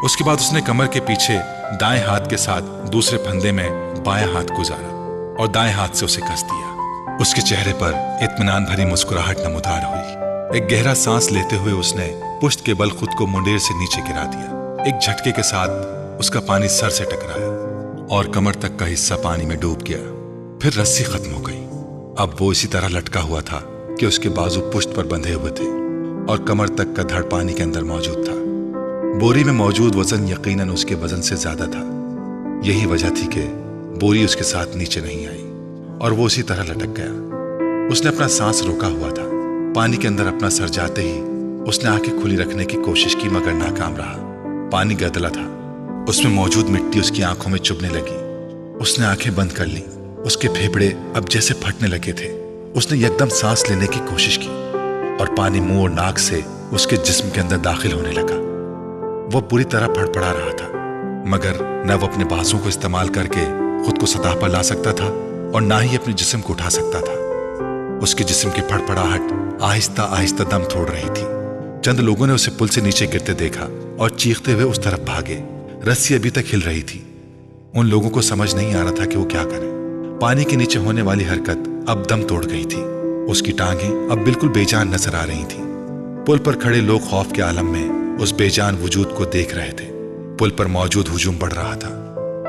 उसके बाद उसने कमर के पीछे दाएं हाथ के साथ दूसरे फंदे में बायां हाथ गुजारा और दाएं हाथ से उसे कस दिया। उसके चेहरे पर इत्मीनान भरी मुस्कुराहट नमूदार हुई। एक गहरा सांस लेते हुए उसने पुश्त के बल खुद को मुंडेर से नीचे गिरा दिया। एक झटके के साथ उसका पानी सर से टकराया और कमर तक का हिस्सा पानी में डूब गया। फिर रस्सी खत्म हो गई। अब वो इसी तरह लटका हुआ था कि उसके बाजू पुश्त पर बंधे हुए थे और कमर तक का धड़ पानी के अंदर मौजूद था। बोरी में मौजूद वजन यकीनन उसके वजन से ज्यादा था। यही वजह थी कि बोरी उसके साथ नीचे नहीं आई और वो उसी तरह लटक गया। उसने अपना सांस रोका हुआ था। पानी के अंदर अपना सर जाते ही उसने आंखें खुली रखने की कोशिश की, मगर नाकाम रहा। पानी गदला था, उसमें मौजूद मिट्टी उसकी आंखों में चुभने लगी। उसने आंखें बंद कर ली। उसके फेफड़े अब जैसे फटने लगे थे। उसने एकदम सांस लेने की कोशिश की और पानी मुंह और नाक से उसके जिस्म के अंदर दाखिल होने लगा। वो पूरी तरह फड़फड़ा रहा था, मगर न वो अपने बाजुओं को इस्तेमाल करके खुद को सतह पर ला सकता था और ना ही अपने जिस्म को उठा सकता था। उसके जिस्म की फड़फड़ाहट आहिस्ता आहिस्ता दम तोड़ रही थी। चंद लोगों ने उसे पुल से नीचे गिरते देखा और चीखते हुए उस तरफ भागे। रस्सी अभी तक हिल रही थी। उन लोगों को समझ नहीं आ रहा था कि वो क्या करें। पानी के नीचे होने वाली हरकत अब दम तोड़ गई थी। उसकी टांगें अब बिल्कुल बेजान नजर आ रही थीं। पुल पर खड़े लोग खौफ के आलम में उस बेजान वजूद को देख रहे थे। पुल पर मौजूद हुजूम बढ़ रहा था।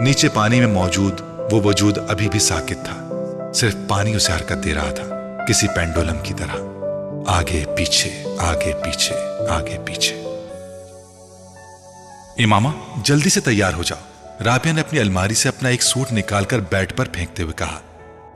नीचे पानी में मौजूद वो वजूद अभी भी साकित था। सिर्फ पानी उसे हरकत दे रहा था, किसी पेंडुलम की तरह, आगे पीछे, आगे पीछे, आगे पीछे। इमामा, जल्दी से तैयार हो जाओ। राबिया ने अपनी अलमारी से अपना एक सूट निकालकर बेड पर फेंकते हुए कहा।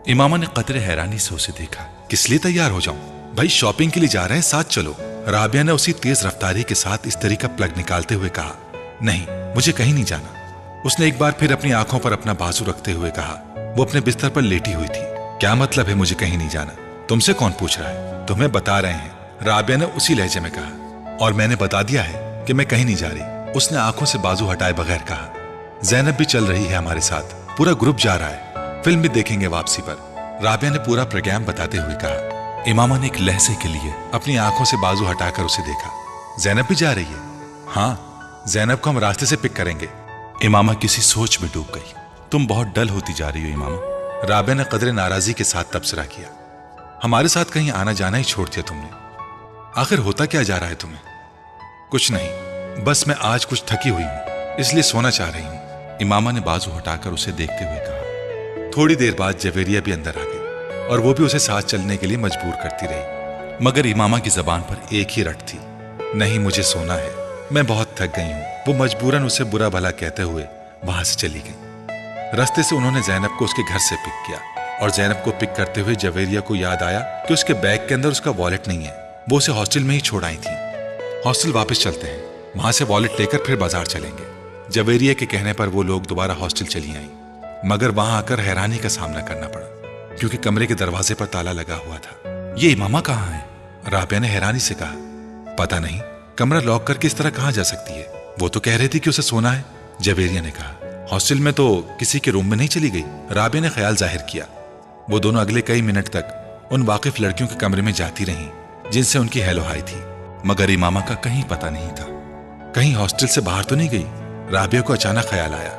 इमामा ने कतरे हैरानी से उसे देखा। किस लिए तैयार हो जाऊं? भाई शॉपिंग के लिए जा रहे हैं, साथ चलो। राबिया ने उसी तेज रफ्तारी के साथ इस्त्री का प्लग निकालते हुए कहा। नहीं, मुझे कहीं नहीं जाना। उसने एक बार फिर अपनी आंखों पर अपना बाजू रखते हुए कहा। वो अपने बिस्तर पर लेटी हुई थी। क्या मतलब है मुझे कहीं नहीं जाना? तुमसे कौन पूछ रहा है? तुम्हें बता रहे हैं, राबिया ने उसी लहजे में कहा। और मैंने बता दिया है कि मैं कहीं नहीं जा रही, उसने आंखों से बाजू हटाए बगैर कहा। ज़ैनब भी चल रही है हमारे साथ, पूरा ग्रुप जा रहा है, फिल्म भी देखेंगे वापसी पर, राबिया ने पूरा प्रोग्राम बताते हुए कहा। इमामा ने एक लहजे के लिए अपनी आंखों से बाजू हटाकर उसे देखा। ज़ैनब भी जा रही है? हाँ, ज़ैनब को हम रास्ते से पिक करेंगे। इमामा किसी सोच में डूब गई। तुम बहुत डल होती जा रही हो इमामा, राबिया ने कदरे नाराजगी के साथ तबसरा किया। हमारे साथ कहीं आना जाना ही छोड़ दिया तुमने। आखिर होता क्या जा रहा है तुम्हें? कुछ नहीं, बस मैं आज कुछ थकी हुई हूं, इसलिए सोना चाह रही हूं। इमामा ने बाजू हटाकर उसे देखते हुए कहा। थोड़ी देर बाद जवेरिया भी अंदर आ गई और वो भी उसे साथ चलने के लिए मजबूर करती रही, मगर इमामा की जबान पर एक ही रट थी। नहीं, मुझे सोना है, मैं बहुत थक गई हूँ। वो मजबूरन उसे बुरा भला कहते हुए वहां से चली गई। रास्ते से उन्होंने जैनब को उसके घर से पिक किया और जैनब को पिक करते हुए जवेरिया को याद आया कि उसके बैग के अंदर उसका वॉलेट नहीं है। वो उसे हॉस्टल में ही छोड़ आई थी। हॉस्टल वापस चलते हैं, वहां से वॉलेट लेकर फिर बाजार चलेंगे। जवेरिया के कहने पर वो लोग दोबारा हॉस्टल चली आई, मगर वहां आकर हैरानी का सामना करना पड़ा क्योंकि कमरे के दरवाजे पर ताला लगा हुआ था। ये इमामा कहाँ है? राबिया ने हैरानी से कहा। पता नहीं, कमरा लॉक करके इस तरह कहाँ जा सकती है? वो तो कह रही थी कि उसे सोना है, जवेरिया ने कहा। हॉस्टल में तो किसी के रूम में नहीं चली गई, राबिया ने ख्याल जाहिर किया। वो दोनों अगले कई मिनट तक उन वाकिफ लड़कियों के कमरे में जाती रहीं जिनसे उनकी हेलो हाय थी, मगर इमामा का कहीं पता नहीं था। कहीं हॉस्टल से बाहर तो नहीं गई? राबिया को अचानक ख्याल आया।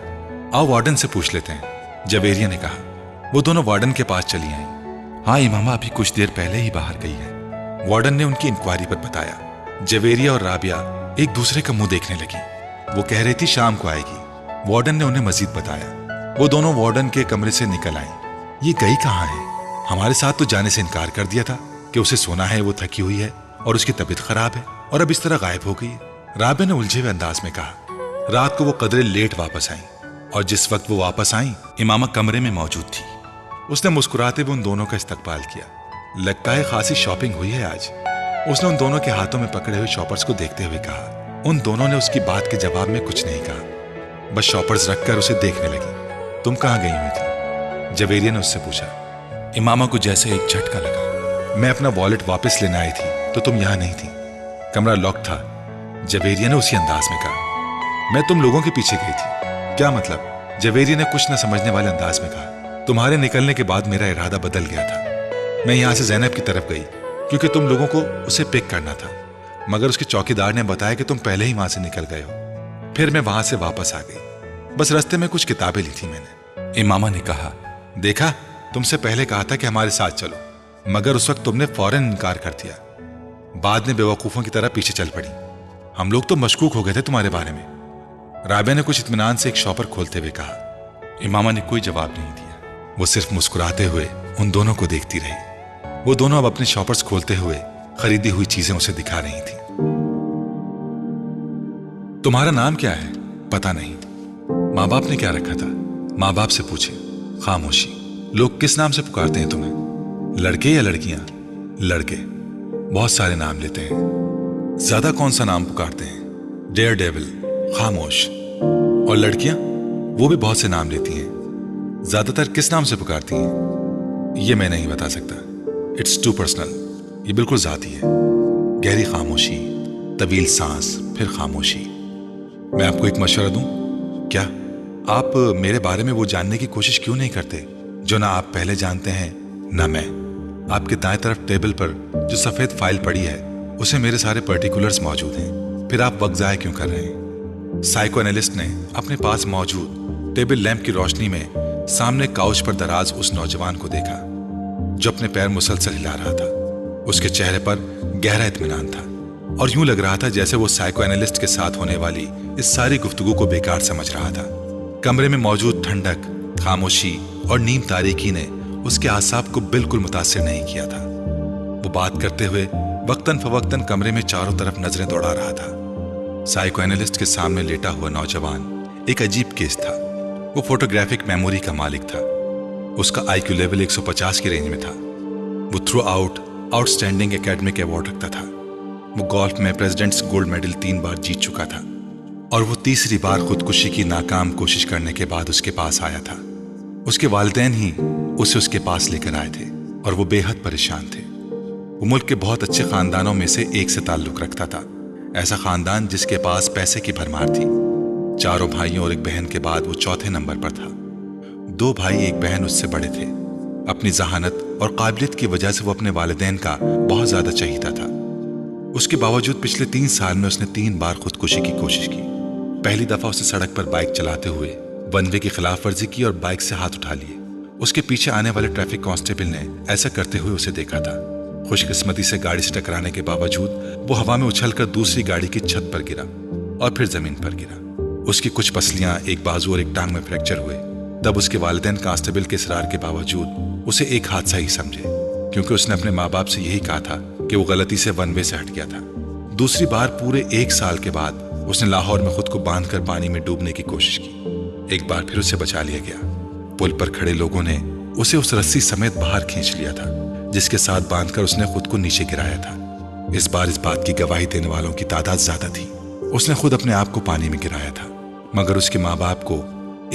आओ वार्डन से पूछ लेते हैं, जवेरिया ने कहा। वो दोनों वार्डन के पास चली आईं। हाँ, इमामा अभी कुछ देर पहले ही बाहर गई है, वार्डन ने उनकी इंक्वायरी पर बताया। जवेरिया और राबिया एक दूसरे का मुंह देखने लगी। वो कह रही थी शाम को आएगी, वार्डन ने उन्हें मजीद बताया। वो दोनों वार्डन के कमरे से निकल आईं। ये गई कहाँ है? हमारे साथ तो जाने से इनकार कर दिया था कि उसे सोना है, वो थकी हुई है और उसकी तबीयत खराब है, और अब इस तरह गायब हो गई है, राबिया ने उलझे हुए अंदाज में कहा। रात को वो कदरे लेट वापस आई और जिस वक्त वो वापस आई इमामा कमरे में मौजूद थी। उसने मुस्कुराते हुए उन दोनों का इस्तकबाल किया। लगता है खासी शॉपिंग हुई है आज, उसने उन दोनों के हाथों में पकड़े हुए शॉपर्स को देखते हुए कहा। उन दोनों ने उसकी बात के जवाब में कुछ नहीं कहा, बस शॉपर्स रखकर उसे देखने लगी। तुम कहाँ गई हुई थी? जवेरिया ने उससे पूछा। इमामा को जैसे एक झटका लगा। मैं अपना वॉलेट वापस लेने आई थी तो तुम यहाँ नहीं थी, कमरा लॉक था, जवेरिया ने उसी अंदाज में कहा। मैं तुम लोगों के पीछे गई थी। क्या मतलब? जवेरिया ने कुछ न समझने वाले अंदाज में कहा। तुम्हारे निकलने के बाद मेरा इरादा बदल गया था। मैं यहाँ से जैनब की तरफ गई क्योंकि तुम लोगों को उसे पिक करना था, मगर उसके चौकीदार ने बताया कि तुम पहले ही वहां से निकल गए हो। फिर मैं वहां से वापस आ गई, बस रास्ते में कुछ किताबें ली थी मैंने। इमामा ने कहा। देखा, तुमसे पहले कहा था कि हमारे साथ चलो, मगर उस वक्त तुमने फौरन इनकार कर दिया। बाद में बेवकूफों की तरह पीछे चल पड़ी। हम लोग तो मशकूक हो गए थे तुम्हारे बारे में। राबिया ने कुछ इत्मीनान से एक शॉपर खोलते हुए कहा। इमामा ने कोई जवाब नहीं दिया, वो सिर्फ मुस्कुराते हुए उन दोनों को देखती रही। वो दोनों अब अपने शॉपर्स खोलते हुए खरीदी हुई चीजें उसे दिखा रही थी। तुम्हारा नाम क्या है? पता नहीं। माँ बाप ने क्या रखा था? माँ बाप से पूछे। खामोशी। लोग किस नाम से पुकारते हैं तुम्हें? लड़के या लड़कियां? लड़के। बहुत सारे नाम लेते हैं। ज्यादा कौन सा नाम पुकारते हैं? डेयर डेविल, खामोश। और लड़कियां? वो भी बहुत से नाम लेती हैं। ज्यादातर किस नाम से पुकारती हैं? ये मैं नहीं बता सकता, इट्स टू पर्सनल, ये बिल्कुल जाती है। गहरी खामोशी, तवील सांस, फिर खामोशी। मैं आपको एक मशवरा दूं? क्या? आप मेरे बारे में वो जानने की कोशिश क्यों नहीं करते जो ना आप पहले जानते हैं ना मैं? आपके दाएं तरफ टेबल पर जो सफेद फाइल पड़ी है उसे मेरे सारे पर्टिकुलर्स मौजूद हैं। फिर आप वक्त ज़ाया क्यों कर रहे हैं? साइको एनालिस्ट ने अपने पास मौजूद टेबल लैंप की रोशनी में सामने काउच पर दराज उस नौजवान को देखा जो अपने पैर मुसलसल हिला रहा था। उसके चेहरे पर गहरा इत्मीनान था और यूं लग रहा था जैसे वो साइको एनालिस्ट के साथ होने वाली इस सारी गुफ्तगू को बेकार समझ रहा था। कमरे में मौजूद ठंडक, खामोशी और नीम तारीकी ने उसके आसाब को बिल्कुल मुतासिर नहीं किया था। वो बात करते हुए वक्तन फवक्तन कमरे में चारों तरफ नजरें दौड़ा रहा था। साइको एनालिस्ट के सामने लेटा हुआ नौजवान एक अजीब केस था। वो फोटोग्राफिक मेमोरी का मालिक था। उसका आईक्यू लेवल 150 की रेंज में था। वो through out outstanding academic award रखता था। वो गोल्फ में प्रेसिडेंट्स गोल्ड मेडल 3 बार जीत चुका था और वो तीसरी बार खुदकुशी की नाकाम कोशिश करने के बाद उसके पास आया था। उसके वालिदैन ही उसे उसके पास लेकर आए थे और वो बेहद परेशान थे। वो मुल्क के बहुत अच्छे खानदानों में से एक से ताल्लुक रखता था, ऐसा खानदान जिसके पास पैसे की भरमार थी। 4 भाइयों और एक बहन के बाद वो चौथे नंबर पर था। 2 भाई एक बहन उससे बड़े थे। अपनी जहानत और काबिलियत की वजह से वो अपने वालिदैन का बहुत ज्यादा चहीता था। उसके बावजूद पिछले 3 साल में उसने 3 बार खुदकुशी की कोशिश की। पहली दफा उसने सड़क पर बाइक चलाते हुए वन वे की खिलाफ वर्जी की और बाइक से हाथ उठा लिए। उसके पीछे आने वाले ट्रैफिक कांस्टेबल ने ऐसा करते हुए उसे देखा था। खुशकिस्मती से गाड़ी से टकराने के बावजूद वो हवा में उछलकर दूसरी गाड़ी की छत पर गिरा और फिर जमीन पर गिरा। उसकी कुछ पसलियां, एक बाजू और एक टांग में फ्रैक्चर हुए। तब उसके वालिदैन कांस्टेबल के इसरार के बावजूद उसे एक हादसा ही समझे, क्योंकि उसने अपने माँ बाप से यही कहा था कि वो गलती से वन वे से हट गया था। दूसरी बार पूरे 1 साल के बाद उसने लाहौर में खुद को बांधकर पानी में डूबने की कोशिश की। एक बार फिर उसे बचा लिया गया। पुल पर खड़े लोगों ने उसे उस रस्सी समेत बाहर खींच लिया था जिसके साथ बांधकर उसने खुद को नीचे गिराया था। इस बार इस बात की गवाही देने वालों की तादाद ज्यादा थी। उसने खुद अपने आप को पानी में गिराया था, मगर उसके माँ बाप को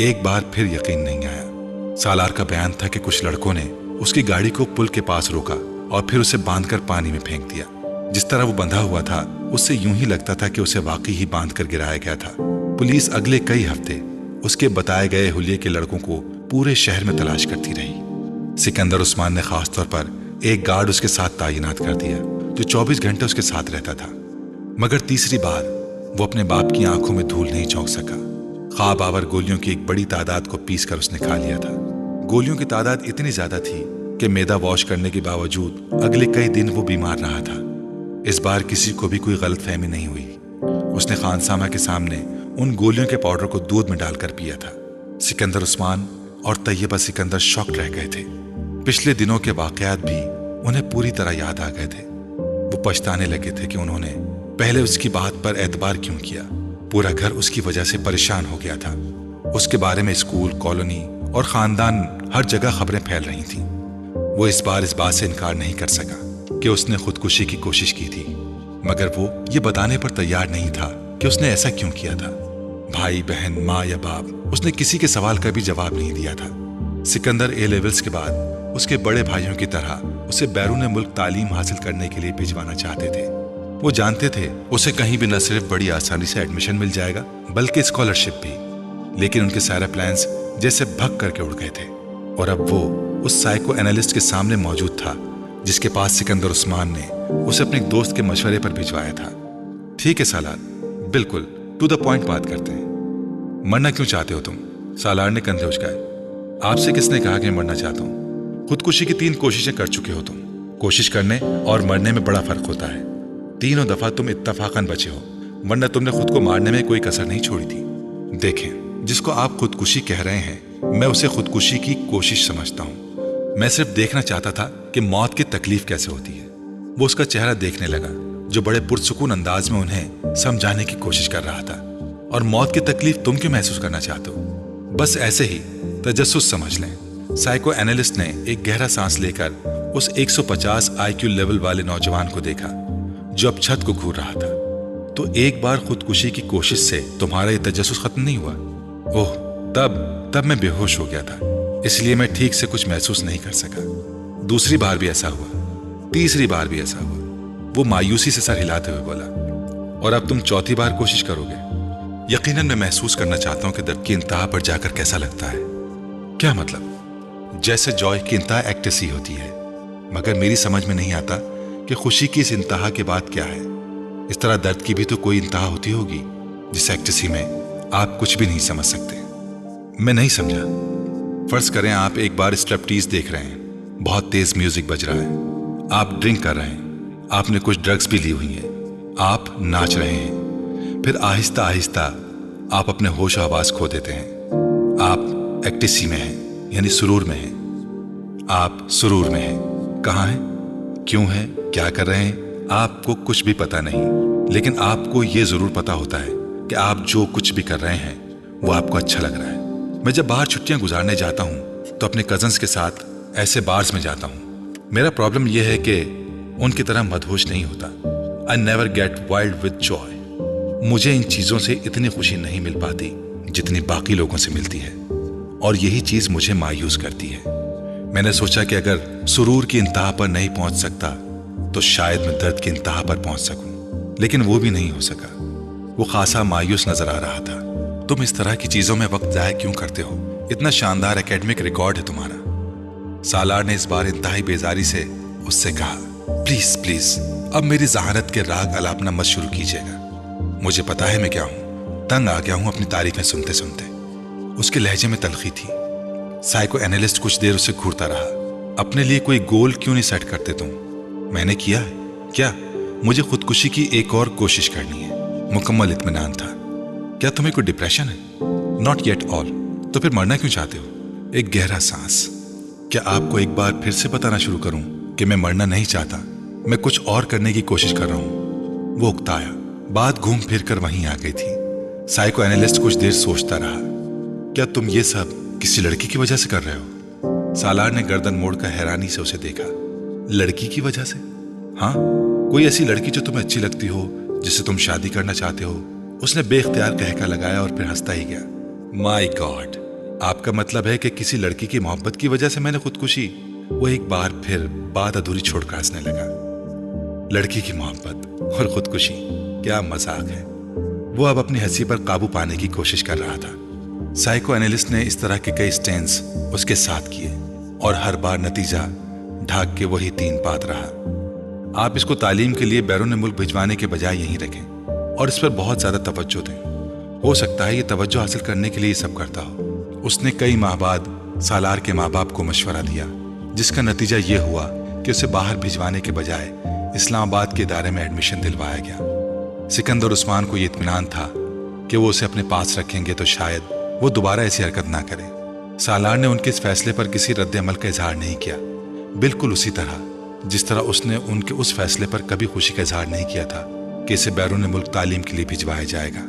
एक बार फिर यकीन नहीं आया। सालार का बयान था कि कुछ लड़कों ने उसकी गाड़ी को पुल के पास रोका और फिर उसे बांधकर पानी में फेंक दिया। जिस तरह वो बंधा हुआ था उससे यूं ही लगता था कि उसे वाकई ही बांधकर गिराया गया था। पुलिस अगले कई हफ्ते उसके बताए गए हुलिये के लड़कों को पूरे शहर में तलाश करती रही। सिकंदर उस्मान ने खास तौर पर एक गार्ड उसके साथ तैनात कर दिया जो 24 घंटे उसके साथ रहता था। मगर तीसरी बार वो अपने बाप की आंखों में धूल नहीं झोंक सका। ख्वाब आवर गोलियों की एक बड़ी तादाद को पीस कर उसने खा लिया था। गोलियों की तादाद इतनी ज्यादा थी कि मैदा वॉश करने के बावजूद अगले कई दिन वो बीमार रहा था। इस बार किसी को भी कोई गलतफहमी नहीं हुई। उसने खानसामा के सामने उन गोलियों के पाउडर को दूध में डालकर पिया था। सिकंदर उस्मान और तैयबा सिकंदर शॉक्ड रह गए थे। पिछले दिनों के वाकयात भी उन्हें पूरी तरह याद आ गए थे। वो पछताने लगे थे कि उन्होंने पहले उसकी बात पर एतबार क्यों किया। पूरा घर उसकी वजह से परेशान हो गया था। उसके बारे में स्कूल, कॉलोनी और खानदान हर जगह खबरें फैल रही थीं। वो इस बार इस बात से इनकार नहीं कर सका कि उसने खुदकुशी की कोशिश की थी, मगर वो ये बताने पर तैयार नहीं था कि उसने ऐसा क्यों किया था। भाई बहन, माँ या बाप, उसने किसी के सवाल का भी जवाब नहीं दिया था। सिकंदर ए लेवल्स के बाद उसके बड़े भाइयों की तरह उसे बैरून मुल्क तालीम हासिल करने के लिए भिजवाना चाहते थे। वो जानते थे उसे कहीं भी न सिर्फ बड़ी आसानी से एडमिशन मिल जाएगा बल्कि स्कॉलरशिप भी। लेकिन उनके सारे प्लान्स जैसे भग करके उड़ गए थे और अब वो उस साइको एनालिस्ट के सामने मौजूद था जिसके पास सिकंदर उस्मान ने उसे अपने एक दोस्त के मशवरे पर भिजवाया था। ठीक है सालार, बिल्कुल टू द पॉइंट बात करते हैं। मरना क्यों चाहते हो तुम? सालार ने कंधे उचकाए। आपसे किसने कहा कि मरना चाहता हूं? खुदकुशी की 3 कोशिशें कर चुके हो तुम। कोशिश करने और मरने में बड़ा फर्क होता है। तीनों दफा तुम इत्तफाकन बचे हो, वरना तुमने खुद को मारने में कोई कसर नहीं छोड़ी थी। देखें, जिसको आप खुदकुशी कह रहे हैं मैं उसे खुदकुशी की कोशिश समझता हूं। मैं सिर्फ देखना चाहता था कि मौत की तकलीफ कैसे होती है। वो उसका चेहरा देखने लगा जो बड़े पुरसुकून अंदाज में उन्हें समझाने की कोशिश कर रहा था। और मौत की तकलीफ तुम क्यों महसूस करना चाहते हो? बस ऐसे ही तजस्सुस समझ लें। साइको एनालिस्ट ने एक गहरा सांस लेकर उस 150 IQ लेवल वाले नौजवान को देखा जो अब छत को घूर रहा था। तो एक बार खुदकुशी की कोशिश से तुम्हारा ये तजस्सुस खत्म नहीं हुआ? ओह, तब मैं बेहोश हो गया था, इसलिए मैं ठीक से कुछ महसूस नहीं कर सका। दूसरी बार भी ऐसा हुआ, तीसरी बार भी ऐसा हुआ। वो मायूसी से सर हिलाते हुए बोला, और अब तुम चौथी बार कोशिश करोगे? यकीनन मैं महसूस करना चाहता हूं कि दर्द की इंतहा पर जाकर कैसा लगता है। क्या मतलब? जैसे जॉय की इंतहा एक्टेसी होती है, मगर मेरी समझ में नहीं आता कि खुशी की इस इंतहा के बाद क्या है। इस तरह दर्द की भी तो कोई इंतहा होती होगी जिस एक्टेसी में आप कुछ भी नहीं समझ सकते। मैं नहीं समझा। फर्ज करें आप एक बार स्ट्रिपटीज देख रहे हैं, बहुत तेज म्यूजिक बज रहा है, आप ड्रिंक कर रहे हैं, आपने कुछ ड्रग्स भी ली हुई हैं, आप नाच रहे हैं, फिर आहिस्ता आहिस्ता आप अपने होश आवाज खो देते हैं। आप एक्टेसी में हैं, यानी सुरूर में हैं। आप सुरूर में हैं। कहाँ हैं, क्यों हैं, क्या कर रहे हैं, आपको कुछ भी पता नहीं। लेकिन आपको यह जरूर पता होता है कि आप जो कुछ भी कर रहे हैं वो आपको अच्छा लग रहा है। मैं जब बाहर छुट्टियां गुजारने जाता हूं तो अपने कजन्स के साथ ऐसे बार्स में जाता हूं। मेरा प्रॉब्लम यह है कि उनकी तरह मदहोश नहीं होता। I never get wild with Joy. मुझे इन चीजों से इतनी खुशी नहीं मिल पाती जितनी बाकी लोगों से मिलती है, और यही चीज मुझे मायूस करती है। मैंने सोचा कि अगर सुरूर की इंतहा पर नहीं पहुंच सकता तो शायद मैं दर्द की इंतहा पर पहुंच सकूं, लेकिन वो भी नहीं हो सका। वो खासा मायूस नजर आ रहा था। तुम इस तरह की चीजों में वक्त जाया क्यों करते हो? इतना शानदार एकेडमिक रिकॉर्ड है तुम्हारा। सालार ने इस बार इंतहाई बेजारी से उससे कहा, प्लीज प्लीज अब मेरी जहानत के राग अलापना मत शुरू कीजिएगा। मुझे पता है मैं क्या हूं, तंग आ गया हूं अपनी तारीफें सुनते सुनते। उसके लहजे में तलखी थी। साइको एनालिस्ट कुछ देर उसे घूरता रहा। अपने लिए कोई गोल क्यों नहीं सेट करते तुम? मैंने किया है क्या? मुझे खुदकुशी की एक और कोशिश करनी है। मुकम्मल इत्मीनान था। क्या तुम्हें कोई डिप्रेशन है? Not yet all. तो फिर मरना क्यों चाहते हो? एक गहरा सांस। क्या आपको एक बार फिर से बताना शुरू करूं कि मैं मरना नहीं चाहता, मैं कुछ और करने की कोशिश कर रहा हूं? वो उकताया। बात घूम फिर कर वहीं आ गई थी। साइको एनालिस्ट कुछ देर सोचता रहा। क्या तुम ये सब किसी लड़की की वजह से कर रहे हो? सालार ने गर्दन मोड़कर हैरानी से उसे देखा। लड़की की वजह से? हाँ, कोई ऐसी लड़की जो तुम्हें अच्छी लगती हो, जिससे तुम शादी करना चाहते हो। उसने बेख्तियार कहका लगाया और फिर हंसता ही गया। माय गॉड, आपका मतलब है कि किसी लड़की की मोहब्बत की वजह से मैंने खुदकुशी? वो एक बार फिर बात अधूरी छोड़कर हंसने लगा। लड़की की मोहब्बत और खुदकुशी, क्या मजाक है। वो अब अपनी हंसी पर काबू पाने की कोशिश कर रहा था। साइको एनालिस्ट ने इस तरह के कई स्टेंस उसके साथ किए और हर बार नतीजा ढाक के वही 3 बात रहा। आप इसको तालीम के लिए बैरून मुल्क भिजवाने के बजाय यहीं रखें और इस पर बहुत ज्यादा तवज्जो दें। हो सकता है ये तवज्जो हासिल करने के लिए ये सब करता हो। उसने कई माह बाद सालार के माँ बाप को मशवरा दिया, जिसका नतीजा ये हुआ कि उसे बाहर भिजवाने के बजाय इस्लामाबाद के इदारे में एडमिशन दिलवाया गया। सिकंदर उस्मान को ये इत्मीनान था कि वो उसे अपने पास रखेंगे तो शायद वो दोबारा ऐसी हरकत ना करे। सालार ने उनके इस फैसले पर किसी रद्द अमल का इजहार नहीं किया, बिल्कुल उसी तरह जिस तरह उसने उनके उस फैसले पर कभी खुशी का इजहार नहीं किया था कि इसे बैरून मुल्क तालीम के लिए भिजवाया जाएगा।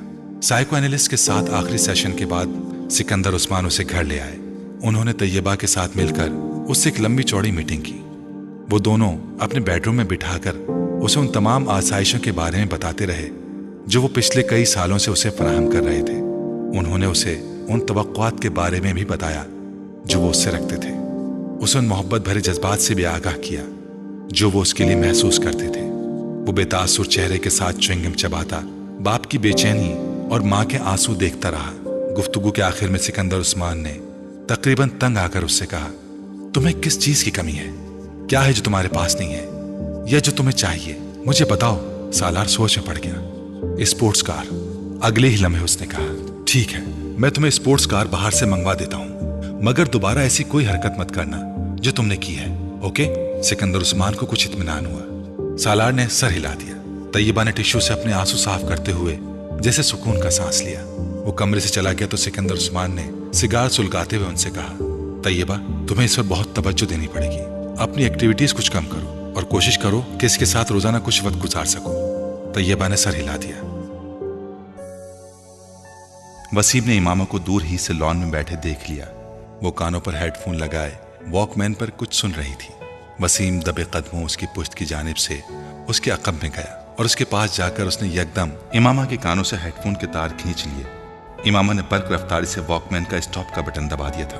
साइको एनालिस्ट के साथ आखिरी सेशन के बाद सिकंदर उस्मान उसे घर ले आए। उन्होंने तैयबा के साथ मिलकर उससे एक लंबी चौड़ी मीटिंग की। वो दोनों अपने बेडरूम में बिठाकर उसे उन तमाम आसाइशों के बारे में बताते रहे जो वो पिछले कई सालों से उसे फराहम कर रहे थे। उन्होंने उसे उन तवक्कुआत के बारे में भी बताया जो वो उससे रखते थे। उसे उन मोहब्बत भरे जज्बात से भी आगाह किया जो वो उसके लिए महसूस करते थे। वो बेतासुर चेहरे के साथ च्युइंगम चबाता बाप की बेचैनी और माँ के आंसू देखता रहा। गुफ्तगू के आखिर में सिकंदर उस्मान ने तकरीबन तंग आकर उससे कहा, तुम्हें किस चीज की कमी है? क्या है जो तुम्हारे पास नहीं है या जो तुम्हें चाहिए? मुझे बताओ। सालार सोच में पड़ गया। Sports car. अगले ही लम्हे उसने कहा, ठीक है, मैं तुम्हें स्पोर्ट्स कार बाहर से मंगवा देता हूं, मगर दोबारा ऐसी कोई हरकत मत करना जो तुमने की है, ओके? सिकंदर उस्मान को कुछ इत्मीनान हुआ। सालार ने सर हिला दिया। तैयबा ने टिश्यू से अपने आंसू साफ करते हुए जैसे सुकून का सांस लिया। वो कमरे से चला गया तो सिकंदर उस्मान ने सिगार सुलगाते हुए उनसे कहा, तैयबा, तुम्हें इस पर बहुत तवज्जो देनी पड़ेगी। अपनी एक्टिविटीज कुछ कम करो और कोशिश करो कि इसके साथ रोजाना कुछ वक्त गुजार सको। तैयबा ने सर हिला दिया। वसीम ने इमामा को दूर ही से लॉन में बैठे देख लिया। वो कानों पर हेडफोन लगाए वॉकमैन पर कुछ सुन रही थी। वसीम दबे कदमों उसकी पुश्त की जानिब से उसके अक़ब में गया और उसके पास जाकर उसने यकदम इमामा के कानों से हेडफोन के तार खींच लिए। इमामा ने बर्क रफ्तारी से वॉकमैन का स्टॉप का बटन दबा दिया था।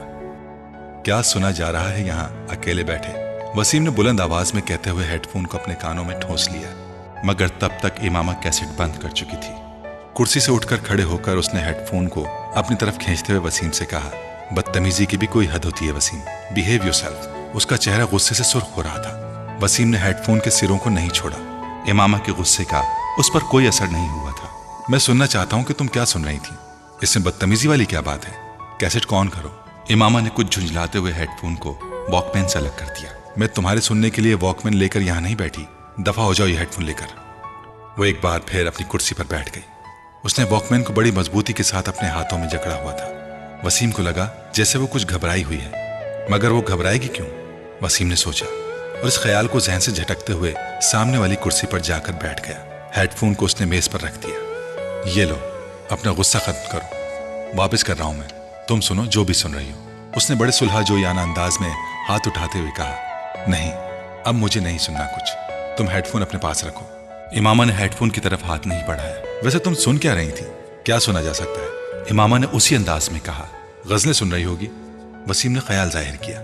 क्या सुना जा रहा है यहाँ अकेले बैठे? वसीम ने बुलंद आवाज में कहते हुए हेडफोन को अपने कानों में ठोंस लिया, मगर तब तक इमामा कैसेट बंद कर चुकी थी। कुर्सी से उठकर खड़े होकर उसने हेडफोन को अपनी तरफ खींचते हुए वसीम से कहा, बदतमीजी की भी कोई हद होती है वसीम, बिहेव योरसेल्फ। उसका चेहरा गुस्से से सुर्ख हो रहा था। वसीम ने हेडफोन के सिरों को नहीं छोड़ा। इमामा के गुस्से का उस पर कोई असर नहीं हुआ था। मैं सुनना चाहता हूं कि तुम क्या सुन रही थी। इसमें बदतमीजी वाली क्या बात है? कैसेट कौन करो। इमामा ने कुछ झुंझलाते हुए हेडफोन को वॉकमैन से अलग कर दिया। मैं तुम्हारे सुनने के लिए वॉकमैन लेकर यहाँ नहीं बैठी, दफा हो जाओ ये हेडफोन लेकर। वो एक बार फिर अपनी कुर्सी पर बैठ गई। उसने वॉकमैन को बड़ी मजबूती के साथ अपने हाथों में जकड़ा हुआ था। वसीम को लगा जैसे वो कुछ घबराई हुई है, मगर वो घबराएगी क्यों? वसीम ने सोचा और इस ख्याल को जहन से झटकते हुए सामने वाली कुर्सी पर जाकर बैठ गया। हेडफोन को उसने मेज पर रख दिया। ये लो, अपना गुस्सा खत्म करो, वापस कर रहा हूं मैं, तुम सुनो जो भी सुन रही हो। उसने बड़े सुलह जोयाना अंदाज में हाथ उठाते हुए कहा, नहीं, अब मुझे नहीं सुनना कुछ, तुम हेडफोन अपने पास रखो। इमामा ने हेडफोन की तरफ हाथ नहीं बढ़ाया। वैसे तुम सुन क्या रही थी? क्या सुना जा सकता है? इमामा ने उसी अंदाज में कहा, गजलें सुन रही होगी। वसीम ने ख्याल जाहिर किया।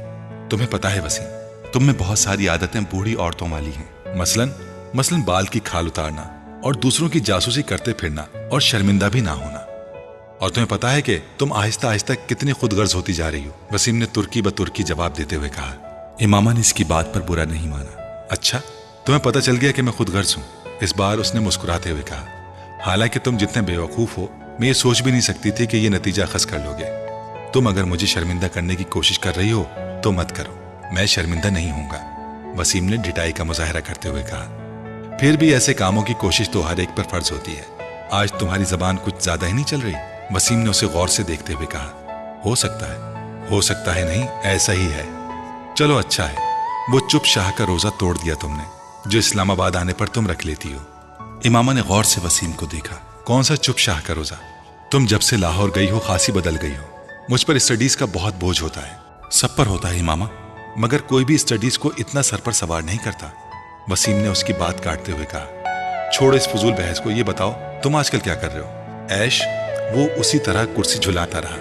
तुम्हें पता है वसीम, तुम में बहुत सारी आदतें बूढ़ी औरतों वाली हैं। मसलन बाल की खाल उतारना और दूसरों की जासूसी करते फिरना और शर्मिंदा भी ना होना। और तुम्हें पता है कि तुम आहिस्ता आहिस्ता कितनी खुदगर्ज होती जा रही हो। वसीम ने तुर्की ब तुर्की जवाब देते हुए कहा। इमामा ने इसकी बात पर बुरा नहीं माना। अच्छा, तुम्हें पता चल गया कि मैं खुदगर्ज हूँ? इस बार उसने मुस्कुराते हुए कहा। हालांकि तुम जितने बेवकूफ हो, मैं ये सोच भी नहीं सकती थी कि ये नतीजा अखज़ कर लोगे। तुम अगर मुझे शर्मिंदा करने की कोशिश कर रही हो तो मत करो, मैं शर्मिंदा नहीं होऊंगा। वसीम ने ढिठाई का मुजाहरा करते हुए कहा। फिर भी ऐसे कामों की कोशिश तो हर एक पर फर्ज होती है। आज तुम्हारी जबान कुछ ज्यादा ही नहीं चल रही? वसीम ने उसे गौर से देखते हुए कहा। हो सकता है नहीं, ऐसा ही है। चलो अच्छा है, वो चुप शाह का रोजा तोड़ दिया तुमने, जो इस्लामाबाद आने पर तुम रख लेती हो। इमामा ने गौर से वसीम को देखा। कौन सा चुप शाह का रोजा? तुम जब से लाहौर गई हो खासी बदल गई हो। मुझ पर स्टडीज का बहुत बोझ होता है। सब पर होता है इमामा, मगर कोई भी स्टडीज को इतना सर पर सवार नहीं करता। वसीम ने उसकी बात काटते हुए कहा, छोड़ो इस फजूल बहस को, ये बताओ तुम आजकल क्या कर रहे हो? ऐश? वो उसी तरह कुर्सी झुलाता रहा।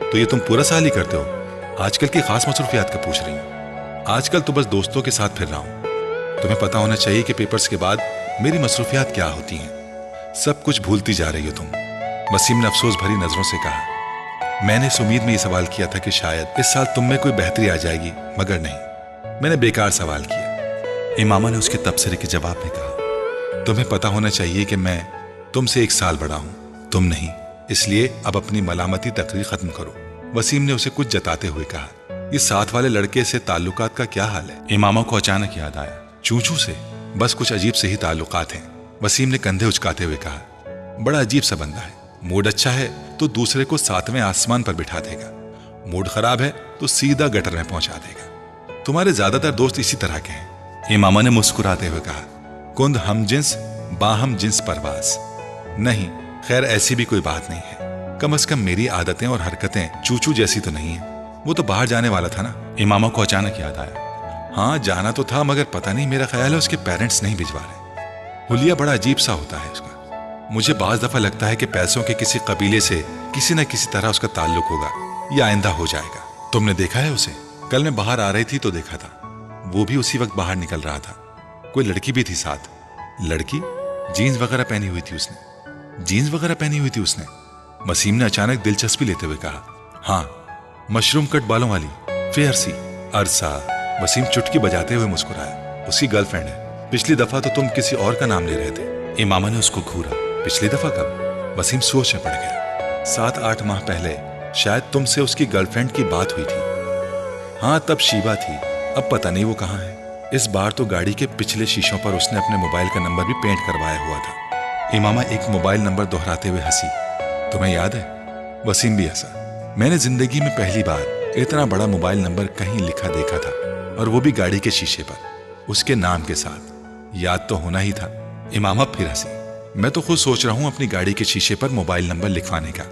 तो ये तुम पूरा साल ही करते हो? आजकल की खास मसरूफियात का पूछ रही हूँ। आजकल तो बस दोस्तों के साथ फिर रहा हूँ। तुम्हें पता होना चाहिए कि पेपर्स के बाद मेरी मसरूफियात क्या होती हैं। सब कुछ भूलती जा रही हो तुम। वसीम ने अफसोस भरी नजरों से कहा, मैंने इस उम्मीद में ये सवाल किया था कि शायद इस साल तुम में कोई बेहतरी आ जाएगी, मगर नहीं, मैंने बेकार सवाल किया। इमामा ने उसके तबसरे के जवाब में कहा, तुम्हें पता होना चाहिए कि मैं तुमसे 1 साल बड़ा हूं, तुम नहीं। इसलिए अब अपनी मलामती तकरीर खत्म करो। वसीम ने उसे कुछ जताते हुए कहा, ये साथ वाले लड़के से ताल्लुकात का क्या हाल है? इमामा को अचानक याद आया, चूचू से? बस कुछ अजीब से ही ताल्लुकात हैं। वसीम ने कंधे उचकाते हुए कहा, बड़ा अजीब सा बंदा है। मूड अच्छा है तो दूसरे को 7वें आसमान पर बिठा देगा, मूड खराब है तो सीधा गटर में पहुंचा देगा। तुम्हारे ज्यादातर दोस्त इसी तरह के हैं। इमामा ने मुस्कुराते हुए कहा, कुंद हम जिन्स बाहम जिन्स परवास। नहीं, खैर ऐसी भी कोई बात नहीं है। कम से कम मेरी आदतें और हरकतें चूचू जैसी तो नहीं है। वो तो बाहर जाने वाला था ना। इमामा को अचानक याद आया, हाँ जाना तो था, मगर पता नहीं, मेरा ख्याल है उसके पेरेंट्स नहीं भिजवा रहे। हुलिया बड़ा अजीब सा होता है उसका। मुझे बाज दफा लगता है कि पैसों के किसी कबीले से किसी न किसी तरह उसका ताल्लुक होगा, या आइंदा हो जाएगा। तुमने देखा है उसे? कल मैं बाहर आ रही थी तो देखा था। वो भी उसी वक्त बाहर निकल रहा था। कोई लड़की भी थी साथ। लड़की? जीन्स वगैरह पहनी हुई थी उसने। जीन्स वगैरह पहनी हुई थी उसने? वसीम ने अचानक दिलचस्पी लेते हुए कहा, हाँ, मशरूम कट बालों वाली, फेयर सी। अरसा? वसीम चुटकी बजाते हुए मुस्कुराया, उसकी गर्लफ्रेंड है। पिछली दफा तो तुम किसी और का नाम ले रहे थे। इमामा ने उसको घूरा, पिछली दफा कब? वसीम सोच में पड़ गया। 7-8 माह पहले शायद तुमसे उसकी गर्लफ्रेंड की बात हुई थी। हाँ, तब शीबा थी, अब पता नहीं वो कहाँ है। इस बार तो गाड़ी के पिछले शीशों पर उसने अपने मोबाइल का नंबर भी पेंट करवाया हुआ था। इमामा एक मोबाइल नंबर दोहराते हुए हंसी। तुम्हें याद है? वसीम भी हंसा। मैंने जिंदगी में पहली बार इतना बड़ा मोबाइल नंबर कहीं लिखा देखा था, और वो भी गाड़ी के शीशे पर, उसके नाम के साथ। याद तो होना ही था। इमामा फिर हंसी। मैं तो खुद सोच रहा हूं अपनी गाड़ी के शीशे पर मोबाइल नंबर लिखवाने का।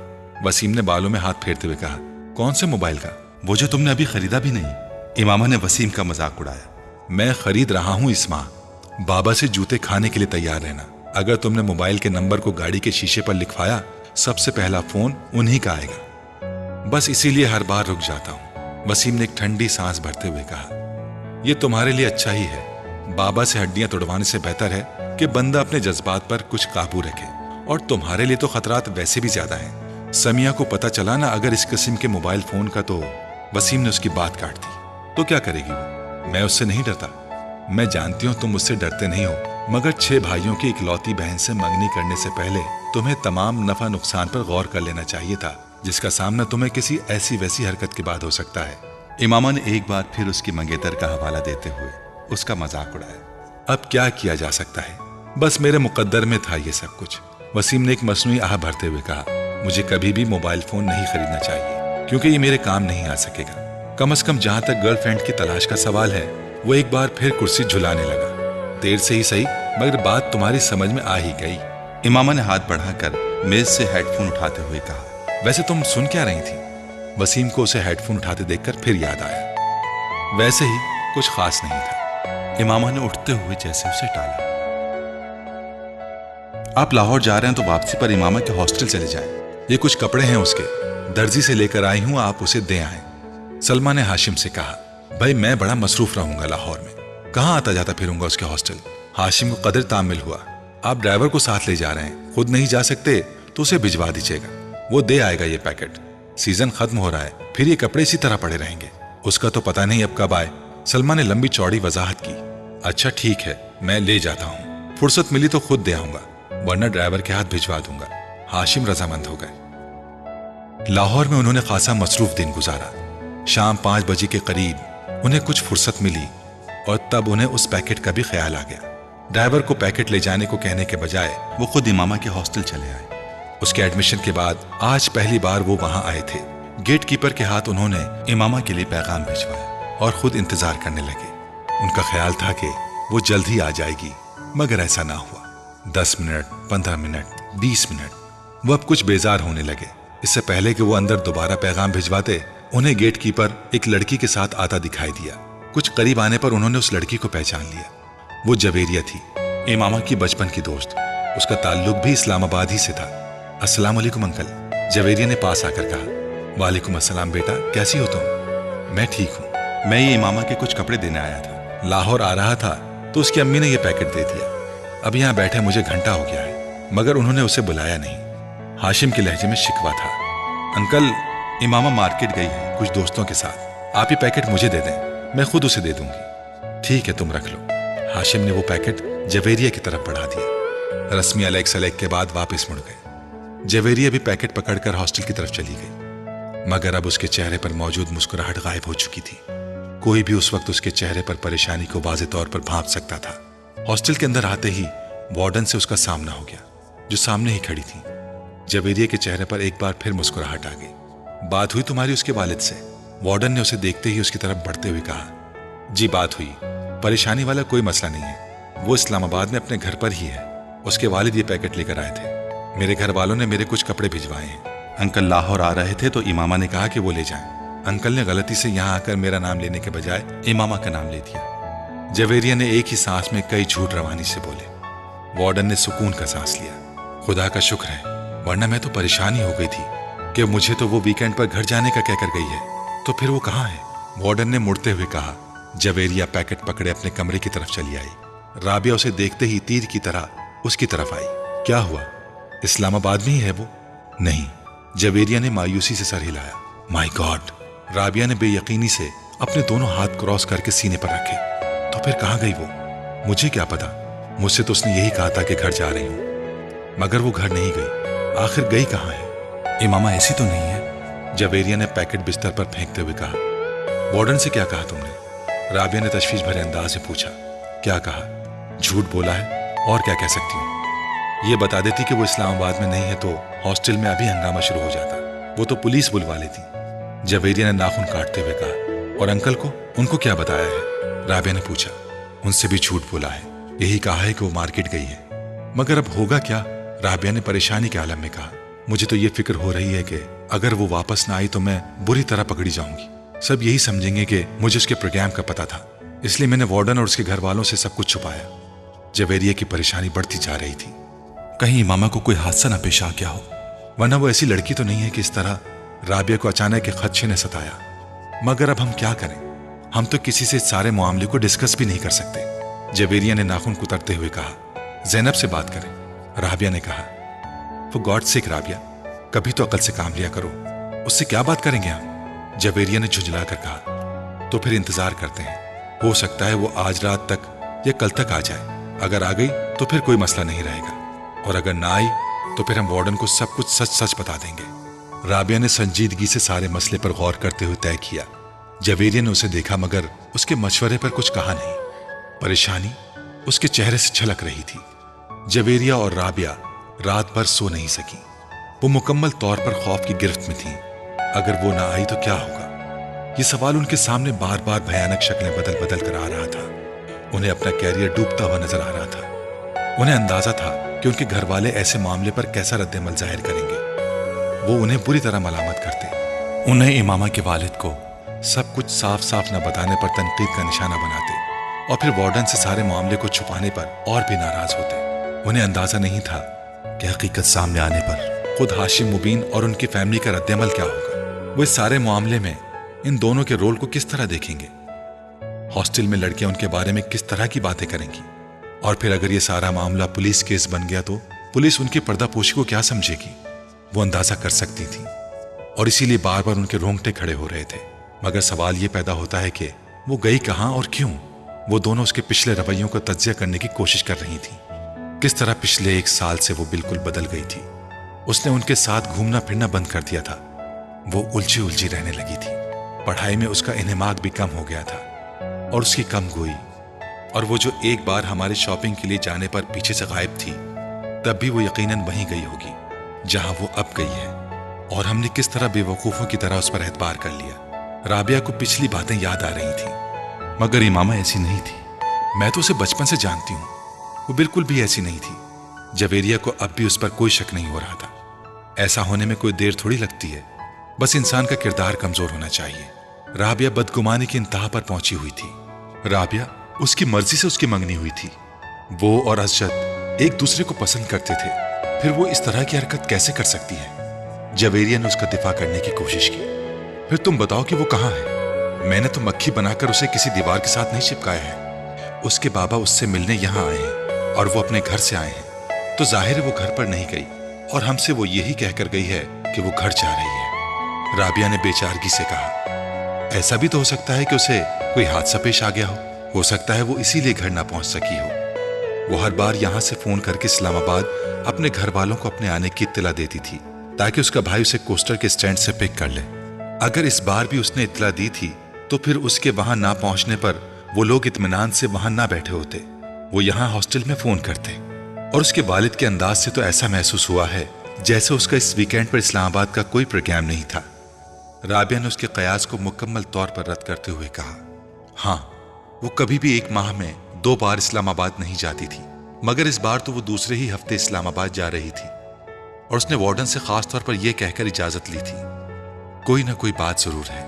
वसीम ने बालों में हाथ फेरते हुए कहा, कौन से मोबाइल का? वो जो तुमने अभी खरीदा भी नहीं। इमामा ने वसीम का मजाक उड़ाया। मैं खरीद रहा हूं इस माह। बाबा से जूते खाने के लिए तैयार रहना। अगर तुमने मोबाइल के नंबर को गाड़ी के शीशे पर लिखवाया, सबसे पहला फोन उन्हीं का आएगा। बस इसीलिए हर बार रुक जाता हूं। वसीम ने एक ठंडी सांस भरते हुए कहा, यह तुम्हारे लिए अच्छा ही है। बाबा से हड्डियां तोड़वाने से बेहतर है कि बंदा अपने जज्बात पर कुछ काबू रखे। और तुम्हारे लिए तो खतरात वैसे भी ज्यादा हैं। समिया को पता चला ना अगर इस किस्म के मोबाइल फोन का, तो वसीम ने उसकी बात काट दी। तो क्या करेगी वो? मैं उससे नहीं डरता। मैं जानती हूं तुम मुझसे डरते नहीं हो, मगर 6 भाइयों की इकलौती बहन से मंगनी करने से पहले तुम्हें तमाम नफा नुकसान पर गौर कर लेना चाहिए था, जिसका सामना तुम्हें किसी ऐसी वैसी हरकत के बाद हो सकता है। इमामा ने एक बार फिर उसकी मंगेतर का हवाला देते हुए उसका मजाक उड़ाया। अब क्या किया जा सकता है, बस मेरे मुकद्दर में था ये सब कुछ। वसीम ने एक मसनूई आह भरते हुए कहा, मुझे कभी भी मोबाइल फोन नहीं खरीदना चाहिए, क्योंकि ये मेरे काम नहीं आ सकेगा। कम से कम जहां तक गर्लफ्रेंड की तलाश का सवाल है, वो एक बार फिर कुर्सी झुलाने लगा। देर से ही सही, मगर बात तुम्हारी समझ में आ ही गई। इमामा ने हाथ बढ़ाकर मेज से हेडफोन उठाते हुए कहा, वैसे तुम सुन क्या रही थी? वसीम को उसे हेडफोन उठाते देखकर फिर याद आया। वैसे ही कुछ खास नहीं था। इमामा ने उठते हुए जैसे उसे टाला। आप लाहौर जा रहे हैं तो वापसी पर इमामा के हॉस्टल चले जाएं। ये कुछ कपड़े हैं उसके, दर्जी से लेकर आई हूं, आप उसे दे आए। सलमा ने हाशिम से कहा, भाई मैं बड़ा मसरूफ रहूंगा लाहौर में, कहाँ आता जाता फिरूंगा उसके हॉस्टल। हाशिम को कदर तामिल हुआ। आप ड्राइवर को साथ ले जा रहे हैं, खुद नहीं जा सकते तो उसे भिजवा दीजिएगा, वो दे आएगा ये पैकेट। सीजन खत्म हो रहा है, फिर ये कपड़े इसी तरह पड़े रहेंगे। उसका तो पता नहीं अब कब आए। सलमा ने लंबी चौड़ी वजाहत की। अच्छा ठीक है, मैं ले जाता हूँ, फुर्सत मिली तो खुद दे आऊंगा, वरना ड्राइवर के हाथ भिजवा दूंगा। हाशिम रजामंद हो गए। लाहौर में उन्होंने खासा मसरूफ दिन गुजारा। शाम 5 बजे के करीब उन्हें कुछ फुर्सत मिली और तब उन्हें उस पैकेट का भी ख्याल आ गया। ड्राइवर को पैकेट ले जाने को कहने के बजाय वो खुद इमामा के हॉस्टल चले आए। उसके एडमिशन के बाद आज पहली बार वो वहां आए थे। गेट कीपर के हाथ उन्होंने इमामा के लिए पैगाम भिजवाया और खुद इंतजार करने लगे। उनका ख्याल था कि वो जल्द ही आ जाएगी, मगर ऐसा ना हुआ। 10 मिनट, 15 मिनट, 20 मिनट। वो अब कुछ बेजार होने लगे। इससे पहले कि वो अंदर दोबारा पैगाम भिजवाते, उन्हें गेट कीपर एक लड़की के साथ आता दिखाई दिया। कुछ करीब आने पर उन्होंने उस लड़की को पहचान लिया। वो जवेरिया थी, इमामा की बचपन की दोस्त। उसका ताल्लुक भी इस्लामाबाद ही से था। अस्सलाम वालेकुम अंकल, जवेरिया ने पास आकर कहा। वालेकुम अस्सलाम बेटा, कैसी हो तुम? मैं ठीक हूँ। मैं ये इमामा के कुछ कपड़े देने आया था। लाहौर आ रहा था तो उसकी अम्मी ने ये पैकेट दे दिया। अब यहाँ बैठे मुझे घंटा हो गया है, मगर उन्होंने उसे बुलाया नहीं। हाशिम के लहजे में शिकवा था। अंकल, इमामा मार्केट गई है कुछ दोस्तों के साथ। आप ये पैकेट मुझे दे दें, मैं खुद उसे दे दूंगी। ठीक है, तुम रख लो। हाशिम ने वो पैकेट जवेरिया की तरफ बढ़ा दिया। रस्मी अलैक सलैक के बाद वापस मुड़ गए। जवेरिया भी पैकेट पकड़कर हॉस्टल की तरफ चली गई, मगर अब उसके चेहरे पर मौजूद मुस्कुराहट गायब हो चुकी थी। कोई भी उस वक्त उसके चेहरे पर परेशानी को वाज़े तौर पर भांप सकता था। हॉस्टल के अंदर आते ही वार्डन से उसका सामना हो गया, जो सामने ही खड़ी थी। जवेरिया के चेहरे पर एक बार फिर मुस्कुराहट आ गई। बात हुई तुम्हारी उसके वालिद से? वार्डन ने उसे देखते ही उसकी तरफ बढ़ते हुए कहा। जी बात हुई, परेशानी वाला कोई मसला नहीं है। वो इस्लामाबाद में अपने घर पर ही है। उसके वालिद ये पैकेट लेकर आए थे। मेरे घर वालों ने मेरे कुछ कपड़े भिजवाए हैं। अंकल लाहौर आ रहे थे तो इमामा ने कहा कि वो ले जाएं। अंकल ने गलती से यहाँ आकर मेरा नाम लेने के बजाय इमामा का नाम ले दिया। जवेरिया ने एक ही सांस में कई झूठ रवानी से बोले। वार्डन ने सुकून का सांस लिया। खुदा का शुक्र है, वरना मैं तो परेशान ही हो गई थी कि मुझे तो वो वीकेंड पर घर जाने का कहकर गई है, तो फिर वो कहाँ है? वार्डन ने मुड़ते हुए कहा। जवेरिया पैकेट पकड़े अपने कमरे की तरफ चली आई। राबिया उसे देखते ही तीर की तरह उसकी तरफ आई। क्या हुआ, इस्लामाबाद में ही है वो? नहीं, जवेरिया ने मायूसी से सर हिलाया। My God! राबिया ने बेयकीनी से अपने दोनों हाथ क्रॉस करके सीने पर रखे। तो फिर कहाँ गई वो? मुझे क्या पता, मुझसे तो उसने यही कहा था कि घर जा रही हूं, मगर वो घर नहीं गई। आखिर गई कहाँ है? इमामा ऐसी तो नहीं है? जवेरिया ने पैकेट बिस्तर पर फेंकते हुए कहा। वार्डन से क्या कहा तुमने? राबिया ने तशवीश भरे अंदाज से पूछा। क्या कहा? झूठ बोला है, और क्या कह सकती हूँ। ये बता देती कि वो इस्लामाबाद में नहीं है तो हॉस्टल में अभी हंगामा शुरू हो जाता। वो तो पुलिस बुलवा लेती। जवेरिया ने नाखून काटते हुए कहा। और अंकल को, उनको क्या बताया है? राबिया ने पूछा। उनसे भी झूठ बोला है, यही कहा है कि वो मार्केट गई है। मगर अब होगा क्या? राबिया ने परेशानी के आलम में कहा। मुझे तो ये फिक्र हो रही है कि अगर वो वापस ना आई तो मैं बुरी तरह पकड़ी जाऊंगी। सब यही समझेंगे कि मुझे उसके प्रोग्राम का पता था, इसलिए मैंने वार्डन और उसके घर वालों से सब कुछ छुपाया। जवेरिया की परेशानी बढ़ती जा रही थी। कहीं इमामा को कोई हादसा ना पेश आ गया हो, वरना वो ऐसी लड़की तो नहीं है कि इस तरह राबिया को अचानक एक खदशे ने सताया। मगर अब हम क्या करें? हम तो किसी से इस सारे मामले को डिस्कस भी नहीं कर सकते। जवेरिया ने नाखून कुतरते हुए कहा। जैनब से बात करें, राबिया ने कहा। फॉर गॉड सेक राबिया, कभी तो अकल से काम लिया करो। उससे क्या बात करेंगे हम? जवेरिया ने झुंझलाकर कहा। तो फिर इंतजार करते हैं, हो सकता है वो आज रात तक या कल तक आ जाए। अगर आ गई तो फिर कोई मसला नहीं रहेगा, और अगर ना आई तो फिर हम वार्डन को सब कुछ सच सच बता देंगे। राबिया ने संजीदगी से सारे मसले पर गौर करते हुए तय किया। जवेरिया ने उसे देखा, मगर उसके मशवरे पर कुछ कहा नहीं। परेशानी उसके चेहरे से छलक रही थी। जवेरिया और राबिया रात भर सो नहीं सकी। वो मुकम्मल तौर पर खौफ की गिरफ्त में थी। अगर वो ना आई तो क्या होगा? ये सवाल उनके सामने बार बार भयानक शक्लें बदल बदल कर आ रहा था। उन्हें अपना कैरियर डूबता हुआ नजर आ रहा था। उन्हें अंदाजा था कि उनके घर वाले ऐसे मामले पर कैसा रद्द-ए-अमल जाहिर करेंगे। वो उन्हें बुरी तरह मलामत करते। उन्हें इमामा के वालिद को सब कुछ साफ साफ न बताने पर तनकीद का निशाना बनाते, और फिर वार्डन से सारे मामले को छुपाने पर और भी नाराज होते। उन्हें अंदाजा नहीं था कि हकीकत सामने आने पर खुद हाशिम मुबीन और उनकी फैमिली का रद्द-ए-अमल क्या होगा। वो इस सारे मामले में इन दोनों के रोल को किस तरह देखेंगे। हॉस्टल में लड़कियां उनके बारे में किस तरह की बातें करेंगी, और फिर अगर ये सारा मामला पुलिस केस बन गया तो पुलिस उनकी पर्दापोशी को क्या समझेगी। वो अंदाजा कर सकती थी, और इसीलिए बार बार उनके रोंगटे खड़े हो रहे थे। मगर सवाल ये पैदा होता है कि वो गई कहाँ और क्यों। वो दोनों उसके पिछले रवैयों का तज्जिया करने की कोशिश कर रही थी। किस तरह पिछले 1 साल से वो बिल्कुल बदल गई थी। उसने उनके साथ घूमना फिरना बंद कर दिया था। वो उलझी उलझी रहने लगी थी। पढ़ाई में उसका इन्हिमाक भी कम हो गया था, और उसकी कम गोई। और वो जो एक बार हमारे शॉपिंग के लिए जाने पर पीछे से गायब थी, तब भी वो यकीनन वहीं गई होगी जहां वो अब गई है। और हमने किस तरह बेवकूफों की तरह उस पर एतबार कर लिया। राबिया को पिछली बातें याद आ रही थी, मगर इमामा ऐसी नहीं थी। मैं तो उसे बचपन से जानती हूँ, वो बिल्कुल भी ऐसी नहीं थी। जवेरिया को अब भी उस पर कोई शक नहीं हो रहा था। ऐसा होने में कोई देर थोड़ी लगती है, बस इंसान का किरदार कमजोर होना चाहिए। राबिया बदगुमानी की इंतहा पर पहुंची हुई थी। राबिया उसकी मर्जी से उसकी मंगनी हुई थी। वो और असजद एक दूसरे को पसंद करते थे, फिर वो इस तरह की हरकत कैसे कर सकती है? जवेरिया ने उसका दिफा करने की कोशिश की। फिर तुम बताओ कि वो कहाँ है? मैंने तो मक्खी बनाकर उसे किसी दीवार के साथ नहीं चिपकाया है। उसके बाबा उससे मिलने यहाँ आए हैं और वो अपने घर से आए हैं, तो जाहिर है वो घर पर नहीं गई और हमसे वो यही कहकर गई है कि वो घर जा रही है। राबिया ने बेचारगी से कहा। ऐसा भी तो हो सकता है कि उसे कोई हादसा पेश आ गया हो सकता है वो इसीलिए घर ना पहुंच सकी हो। वो हर बार यहां से फोन करके इस्लामाबाद अपने घर वालों को अपने आने की इत्तला देती थी, ताकि उसका भाई उसे कोस्टर के स्टैंड से पिक कर ले। अगर इस बार भी उसने इत्तला दी थी तो फिर उसके वहां ना पहुंचने पर वो लोग इत्मीनान से वहां ना बैठे होते, वो यहाँ हॉस्टल में फोन करते। और उसके वालिद के अंदाज से तो ऐसा महसूस हुआ है जैसे उसका इस वीकेंड पर इस्लामाबाद का कोई प्रोग्राम नहीं था। राबिया ने उसके कयास को मुकम्मल तौर पर रद्द करते हुए कहा, हाँ, वो कभी भी एक माह में 2 बार इस्लामाबाद नहीं जाती थी, मगर इस बार तो वो दूसरे ही हफ्ते इस्लामाबाद जा रही थी और उसने वार्डन से खास तौर पर यह कहकर इजाजत ली थी, कोई ना कोई बात जरूर है,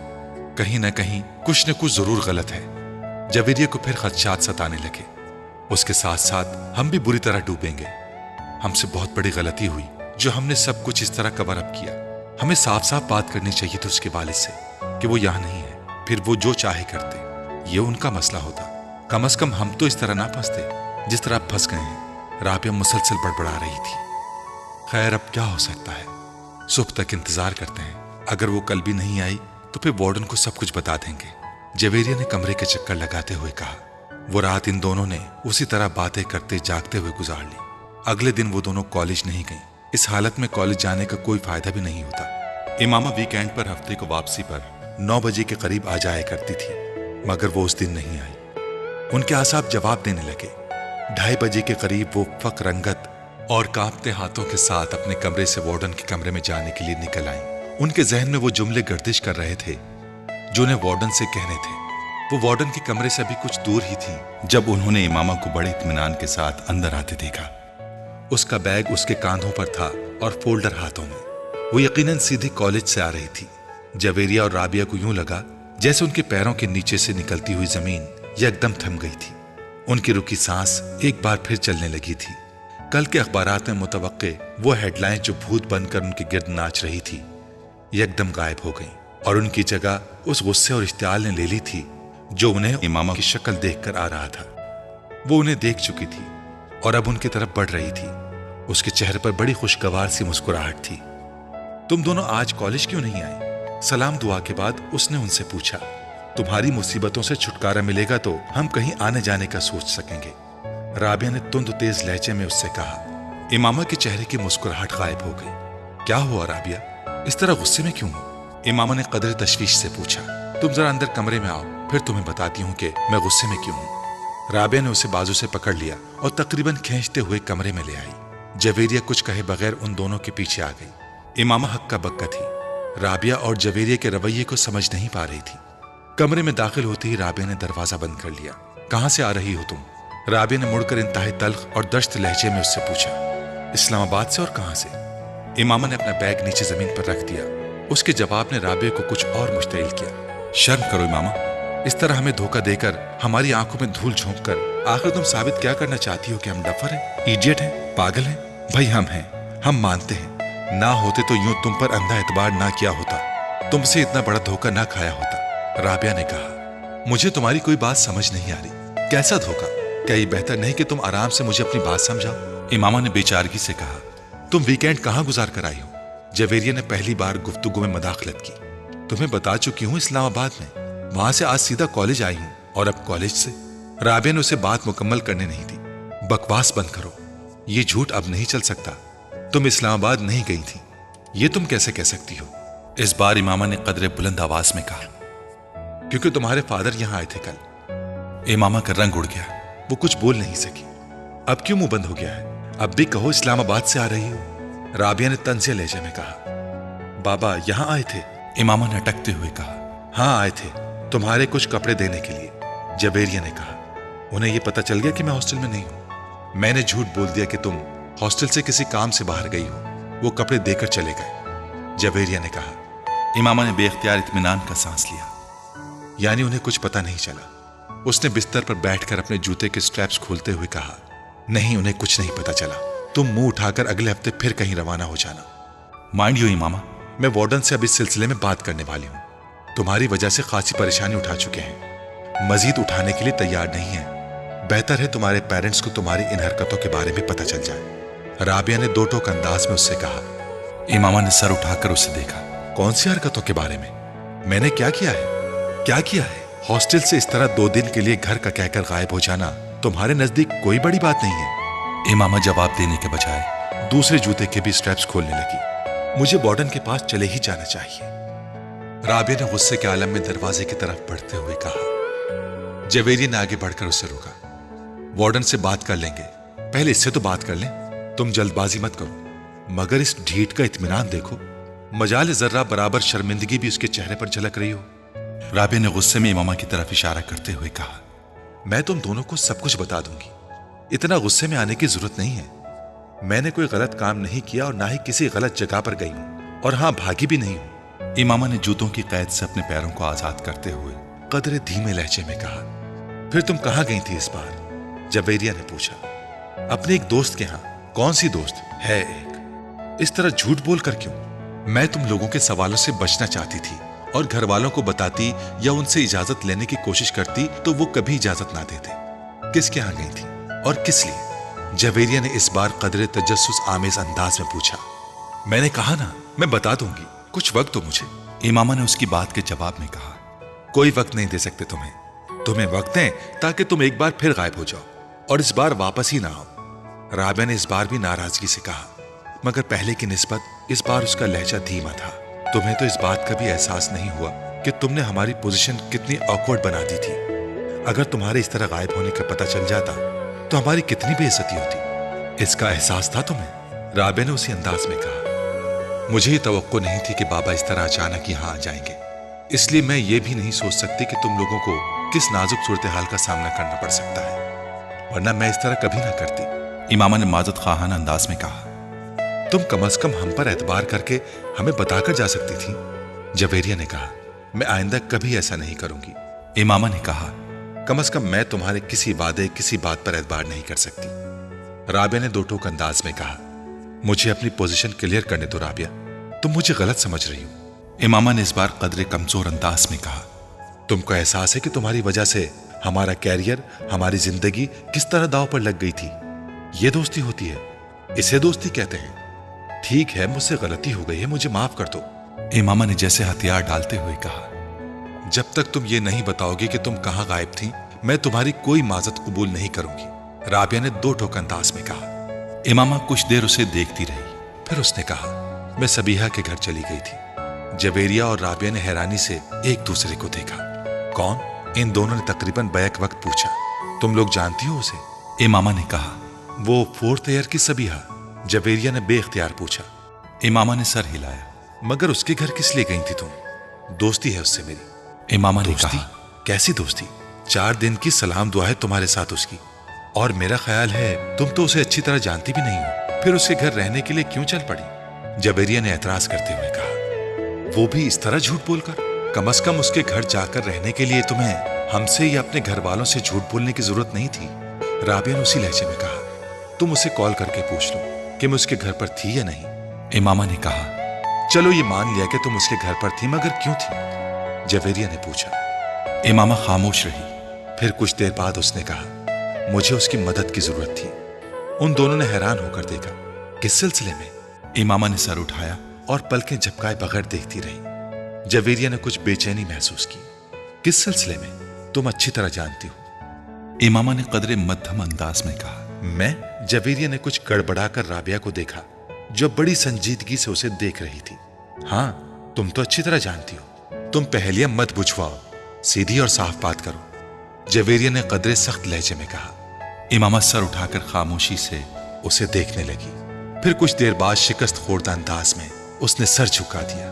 कहीं ना कहीं कुछ न कुछ जरूर गलत है। जवेरिया को फिर खदशात सताने लगे। उसके साथ साथ हम भी बुरी तरह डूबेंगे। हमसे बहुत बड़ी गलती हुई जो हमने सब कुछ इस तरह कवर अप किया। हमें साफ साफ बात करनी चाहिए थी उसके वालिद से कि वो यहाँ नहीं है, फिर वो जो चाहे करते, ये उनका मसला होता। कम से कम हम तो इस तरह ना फंसते जिस तरह आप फंस गए हैं। राबिया मुसलसल बड़बड़ा रही थी। खैर, अब क्या हो सकता है, सुबह तक इंतजार करते हैं। अगर वो कल भी नहीं आई तो फिर वार्डन को सब कुछ बता देंगे। जवेरिया ने कमरे के चक्कर लगाते हुए कहा। वो रात इन दोनों ने उसी तरह बातें करते जागते हुए गुजार ली। अगले दिन वो दोनों कॉलेज नहीं गई। इस हालत में कॉलेज जाने का कोई फायदा भी नहीं होता। इमामा वीकेंड पर हफ्ते को वापसी पर 9 बजे के करीब आ जाया करती थी, मगर वो उस दिन नहीं आई। उनके आसाब जवाब देने लगे। 2:30 बजे के करीब वो फक रंगत और कांपते हाथों के साथ अपने कमरे से वार्डन के कमरे में जाने के लिए निकल आई। उनके जहन में वो जुमले गर्दिश कर रहे थे जो उन्हें वार्डन से कहने थे। वो वार्डन के कमरे से अभी कुछ दूर ही थी जब उन्होंने इमामा को बड़े इत्मीनान के साथ अंदर आते देखा। उसका बैग उसके कांधों पर था और फोल्डर हाथों में। वो यकीनन सीधे कॉलेज से आ रही थी। जवेरिया और राबिया को यूं लगा जैसे उनके पैरों के नीचे से निकलती हुई जमीन एकदम थम गई थी। उनकी रुकी सांस एक बार फिर चलने लगी थी। कल के अखबारात में मुतवक्के वो हेडलाइन जो भूत बनकर उनके गिर्द नाच रही थी एकदम गायब हो गई और उनकी जगह उस गुस्से और इश्तियाल ने ले ली थी जो उन्हें इमामा की शक्ल देखकर आ रहा था। वो उन्हें देख चुकी थी और अब उनकी तरफ बढ़ रही थी। उसके चेहरे पर बड़ी खुशगवार सी मुस्कुराहट थी। तुम दोनों आज कॉलेज क्यों नहीं आए? सलाम दुआ के बाद उसने उनसे पूछा। तुम्हारी मुसीबतों से छुटकारा मिलेगा तो हम कहीं आने जाने का सोच सकेंगे। राबिया ने तुंद तेज लहजे में उससे कहा। इमामा के चेहरे की मुस्कुराहट गायब हो गई। क्या हुआ राबिया, इस तरह गुस्से में क्यों हो? इमामा ने कदर तशवीश से पूछा। तुम जरा अंदर कमरे में आओ, फिर तुम्हें बताती हूँ कि मैं गुस्से में क्यों हूँ। राबिया ने उसे बाजू से पकड़ लिया और तकरीबन खींचते हुए कमरे में ले आई। जवेरिया कुछ कहे बगैर उन दोनों के पीछे आ गई। इमामा हक्का बक्का थी। राबिया और जवेरिया के रवैये को समझ नहीं पा रही थी। कमरे में दाखिल होते ही राबिया ने दरवाजा बंद कर लिया। कहाँ से आ रही हो तुम? राबिया ने मुड़कर इंतहाई तल्ख और दश्त लहजे में उससे पूछा। इस्लामाबाद से। और कहाँ से? इमामा ने अपना बैग नीचे जमीन पर रख दिया। उसके जवाब ने राबिया को कुछ और मुश्तइल किया। शर्म करो इमामा, इस तरह हमें धोखा देकर हमारी आंखों में धूल झोंक कर आखिर तुम साबित क्या करना चाहती हो कि हम डफर हैं, इडियट हैं, पागल हैं? भाई हम हैं, हम मानते हैं। ना होते तो यूं तुम पर अंधा एतबार ना किया होता, तुमसे इतना बड़ा धोखा ना खाया होता। राबिया ने कहा। मुझे तुम्हारी कोई बात समझ नहीं आ रही। कैसा धोखा? क्या ये बेहतर नहीं कि तुम आराम से मुझे अपनी बात समझाओ? इमामा ने बेचारगी से कहा। तुम वीकेंड कहाँ गुजार कर आई हो? जवेरिया ने पहली बार गुफ्तगू में मदाखलत की। तुम्हें बता चुकी हूँ इस्लामाबाद में, वहां से आज सीधा कॉलेज आई हूँ और अब कॉलेज से। राबिया ने उसे बात मुकम्मल करने नहीं दी। बकवास बंद करो, ये झूठ अब नहीं चल सकता। तुम इस्लामाबाद नहीं गई थी, ये तुम कैसे कह सकती हो? इस बार इमामा ने कदरे बुलंद आवाज में कहा। क्योंकि तुम्हारे फादर यहां आए थे कल। इमामा का रंग उड़ गया, वो कुछ बोल नहीं सकी। अब क्यों मुंह बंद हो गया है? अब भी कहो इस्लामाबाद से आ रही हो। राबिया ने तंजिया लहजे में कहा। बाबा यहां आए थे? इमामा ने अटकते हुए कहा। हाँ आए थे, तुम्हारे कुछ कपड़े देने के लिए। जवेरिया ने कहा। उन्हें यह पता चल गया कि मैं हॉस्टल में नहीं हूं। मैंने झूठ बोल दिया कि तुम हॉस्टल से किसी काम से बाहर गई हो। वो कपड़े देकर चले गए। जवेरिया ने कहा।
इमामा ने बेख्तियार इत्मीनान का सांस लिया।
यानी उन्हें कुछ पता नहीं चला। उसने बिस्तर पर बैठकर अपने जूते के स्ट्रैप्स खोलते हुए कहा, नहीं, उन्हें कुछ नहीं पता चला। तुम मुंह उठाकर अगले हफ्ते फिर कहीं रवाना हो जाना।
माइंड यू इमामा,
मैं वार्डन से अब इस सिलसिले में बात करने वाली हूँ। तुम्हारी वजह से खासी परेशानी उठा चुके हैं, मजीद उठाने के लिए तैयार नहीं है। बेहतर है तुम्हारे पेरेंट्स को तुम्हारी इन हरकतों के बारे में पता चल जाए। राबिया ने दो टोक अंदाज में उससे कहा।
इमामा ने सर उठाकर उसे देखा।
कौन सी हरकतों के बारे में? मैंने क्या किया है? क्या किया है? हॉस्टल से इस तरह 2 दिन के लिए घर का कहकर गायब हो जाना तुम्हारे नजदीक कोई बड़ी बात नहीं है।
इमामा जवाब देने के बजाय
दूसरे जूते के भी स्ट्रैप्स खोलने लगी। मुझे वार्डन के पास चले ही जाना चाहिए। राबिया ने गुस्से के आलम में दरवाजे की तरफ बढ़ते हुए कहा। जवेरिया ने आगे बढ़कर उसे रोका। वार्डन से बात कर लेंगे, पहले इससे तो बात कर लें। तुम जल्दबाजी मत करो। मगर इस ढीठ का इत्मीनान देखो। मजाल जर्रा बराबर शर्मिंदगी भी उसके चेहरे पर झलक रही हो।
राबिया ने गुस्से में इमामा की तरफ इशारा करते हुए कहा,
मैं तुम दोनों को सब कुछ बता दूंगी। इतना गुस्से में आने की जरूरत नहीं है। मैंने कोई गलत काम नहीं किया और ना ही किसी गलत जगह पर गई हूं, और हां, भागी भी नहीं हूं।
इमामा ने जूतों की कैद से अपने पैरों को आजाद करते हुए
कदरे धीमे लहजे में कहा। फिर तुम कहां गई थी इस बार? जवेरिया ने पूछा। अपने एक दोस्त के यहां। कौन सी दोस्त है? एक। इस तरह झूठ बोल कर क्यों? मैं तुम लोगों के सवालों से बचना चाहती थी, और घर वालों को बताती या उनसे इजाजत लेने की कोशिश करती तो वो कभी इजाजत ना देते। किसके यहां गई थी और किस लिए? जवेरिया ने इस बार कदरे तजस्सुस आमेज अंदाज में पूछा। मैंने कहा ना, मैं बता दूंगी, कुछ वक्त दो मुझे।
इमामा ने उसकी बात के जवाब में कहा।
कोई वक्त नहीं दे सकते तुम्हें वक्त दें ताकि तुम एक बार फिर गायब हो जाओ, और इस बार वापस ही ना आओ। राबिया ने इस बार भी नाराजगी से कहा, मगर पहले की निस्बत इस बार उसका लहजा धीमा था। तुम्हें तो इस बात का भी एहसास नहीं हुआ कि तुमने हमारी पोजीशन कितनी ऑकवर्ड बना दी थी। अगर तुम्हारे इस तरह गायब होने का पता चल जाता तो हमारी कितनी बेइज्जती होती। इसका एहसास था तुम्हें? राबिया ने उसी अंदाज में कहा। मुझे ये तवक्को नहीं थी कि बाबा इस तरह अचानक यहाँ आ जाएंगे, इसलिए मैं ये भी नहीं सोच सकती कि तुम लोगों को किस नाजुक सूरत हाल का सामना करना पड़ सकता है, वरना मैं इस तरह कभी ना करती।
इमामा ने माजत खाहाना अंदाज में कहा।
तुम कम से कम हम पर एतबार करके हमें बताकर जा सकती थी। जवेरिया ने कहा। मैं आइंदा कभी ऐसा नहीं करूंगी।
इमामा ने कहा।
कम से कम मैं तुम्हारे किसी वादे, किसी बात पर एतबार नहीं कर सकती। राबिया ने दो टोक अंदाज में कहा। मुझे अपनी पोजीशन क्लियर करने दो राबिया, तुम मुझे गलत समझ रही हो।
इमामा ने इस बार कदरे कमजोर अंदाज में कहा।
तुमको एहसास है कि तुम्हारी वजह से हमारा कैरियर, हमारी जिंदगी किस तरह दांव पर लग गई थी? ये दोस्ती होती है, इसे दोस्ती कहते हैं। ठीक है, मुझसे गलती हो गई है, मुझे माफ कर दो।
इमामा ने जैसे हथियार डालते हुए कहा।
जब तक तुम ये नहीं बताओगे कि तुम कहां गायब थी, मैं तुम्हारी कोई माजत कबूल नहीं करूंगी। राबिया ने दो टोक अंदाज में कहा।
इमामा कुछ देर उसे देखती रही,
फिर उसने कहा, मैं सबीहा के घर चली गई थी। जवेरिया और राबिया ने हैरानी से एक दूसरे को देखा। कौन? इन दोनों ने तकरीबन बैक वक्त पूछा। तुम लोग जानती हो उसे?
इमामा ने कहा।
वो 4th ईयर की सबीहा? जवेरिया ने बेख्तियार पूछा।
इमामा ने सर हिलाया।
मगर उसके घर किस लिए गई थी तुम? दोस्ती है उससे मेरी।
इमामा ने कहा।
कैसी दोस्ती? 4 दिन की सलाम दुआ है तुम्हारे साथ उसकी, और मेरा ख्याल है तुम तो उसे अच्छी तरह जानती भी नहीं हो, फिर उसके घर रहने के लिए क्यों चल पड़ी? जवेरिया ने एतराज करते हुए कहा। वो भी इस तरह झूठ बोलकर? कम से कम उसके घर जाकर रहने के लिए तुम्हें हमसे या अपने घर वालों से झूठ बोलने की जरूरत नहीं थी। राबिया ने उसी लहजे में कहा। तुम उसे कॉल करके पूछ लो कि मैं उसके घर पर थी या नहीं।
इमामा ने कहा।
चलो ये मान लिया कि तुम उसके घर पर थी, मगर क्यों थी? जवेरिया ने पूछा।
इमामा खामोश रही।
फिर कुछ देर बाद उसने कहा, मुझे उसकी मदद की जरूरत थी। उन दोनों ने हैरान होकर देखा। किस सिलसिले में?
इमामा ने सर उठाया
और पलकें झपकाए बगैर देखती रही। जवेरिया ने कुछ बेचैनी महसूस की। किस सिलसिले में? तुम अच्छी तरह जानती हो।
इमामा ने कदरे मध्यम अंदाज में कहा।
मैं? जवेरिया ने कुछ गड़बड़ाकर राबिया को देखा, जो बड़ी संजीदगी से उसे देख रही थी। हां, तुम तो अच्छी तरह जानती हो। तुम पहेलियां मत बुझवाओ, सीधी और साफ बात करो। जवेरिया ने कदरे सख्त लहजे में कहा।
इमामा सर उठाकर खामोशी से
उसे देखने लगी। फिर कुछ देर बाद शिकस्त खोर्दा अंदाज में उसने सर झुका दिया।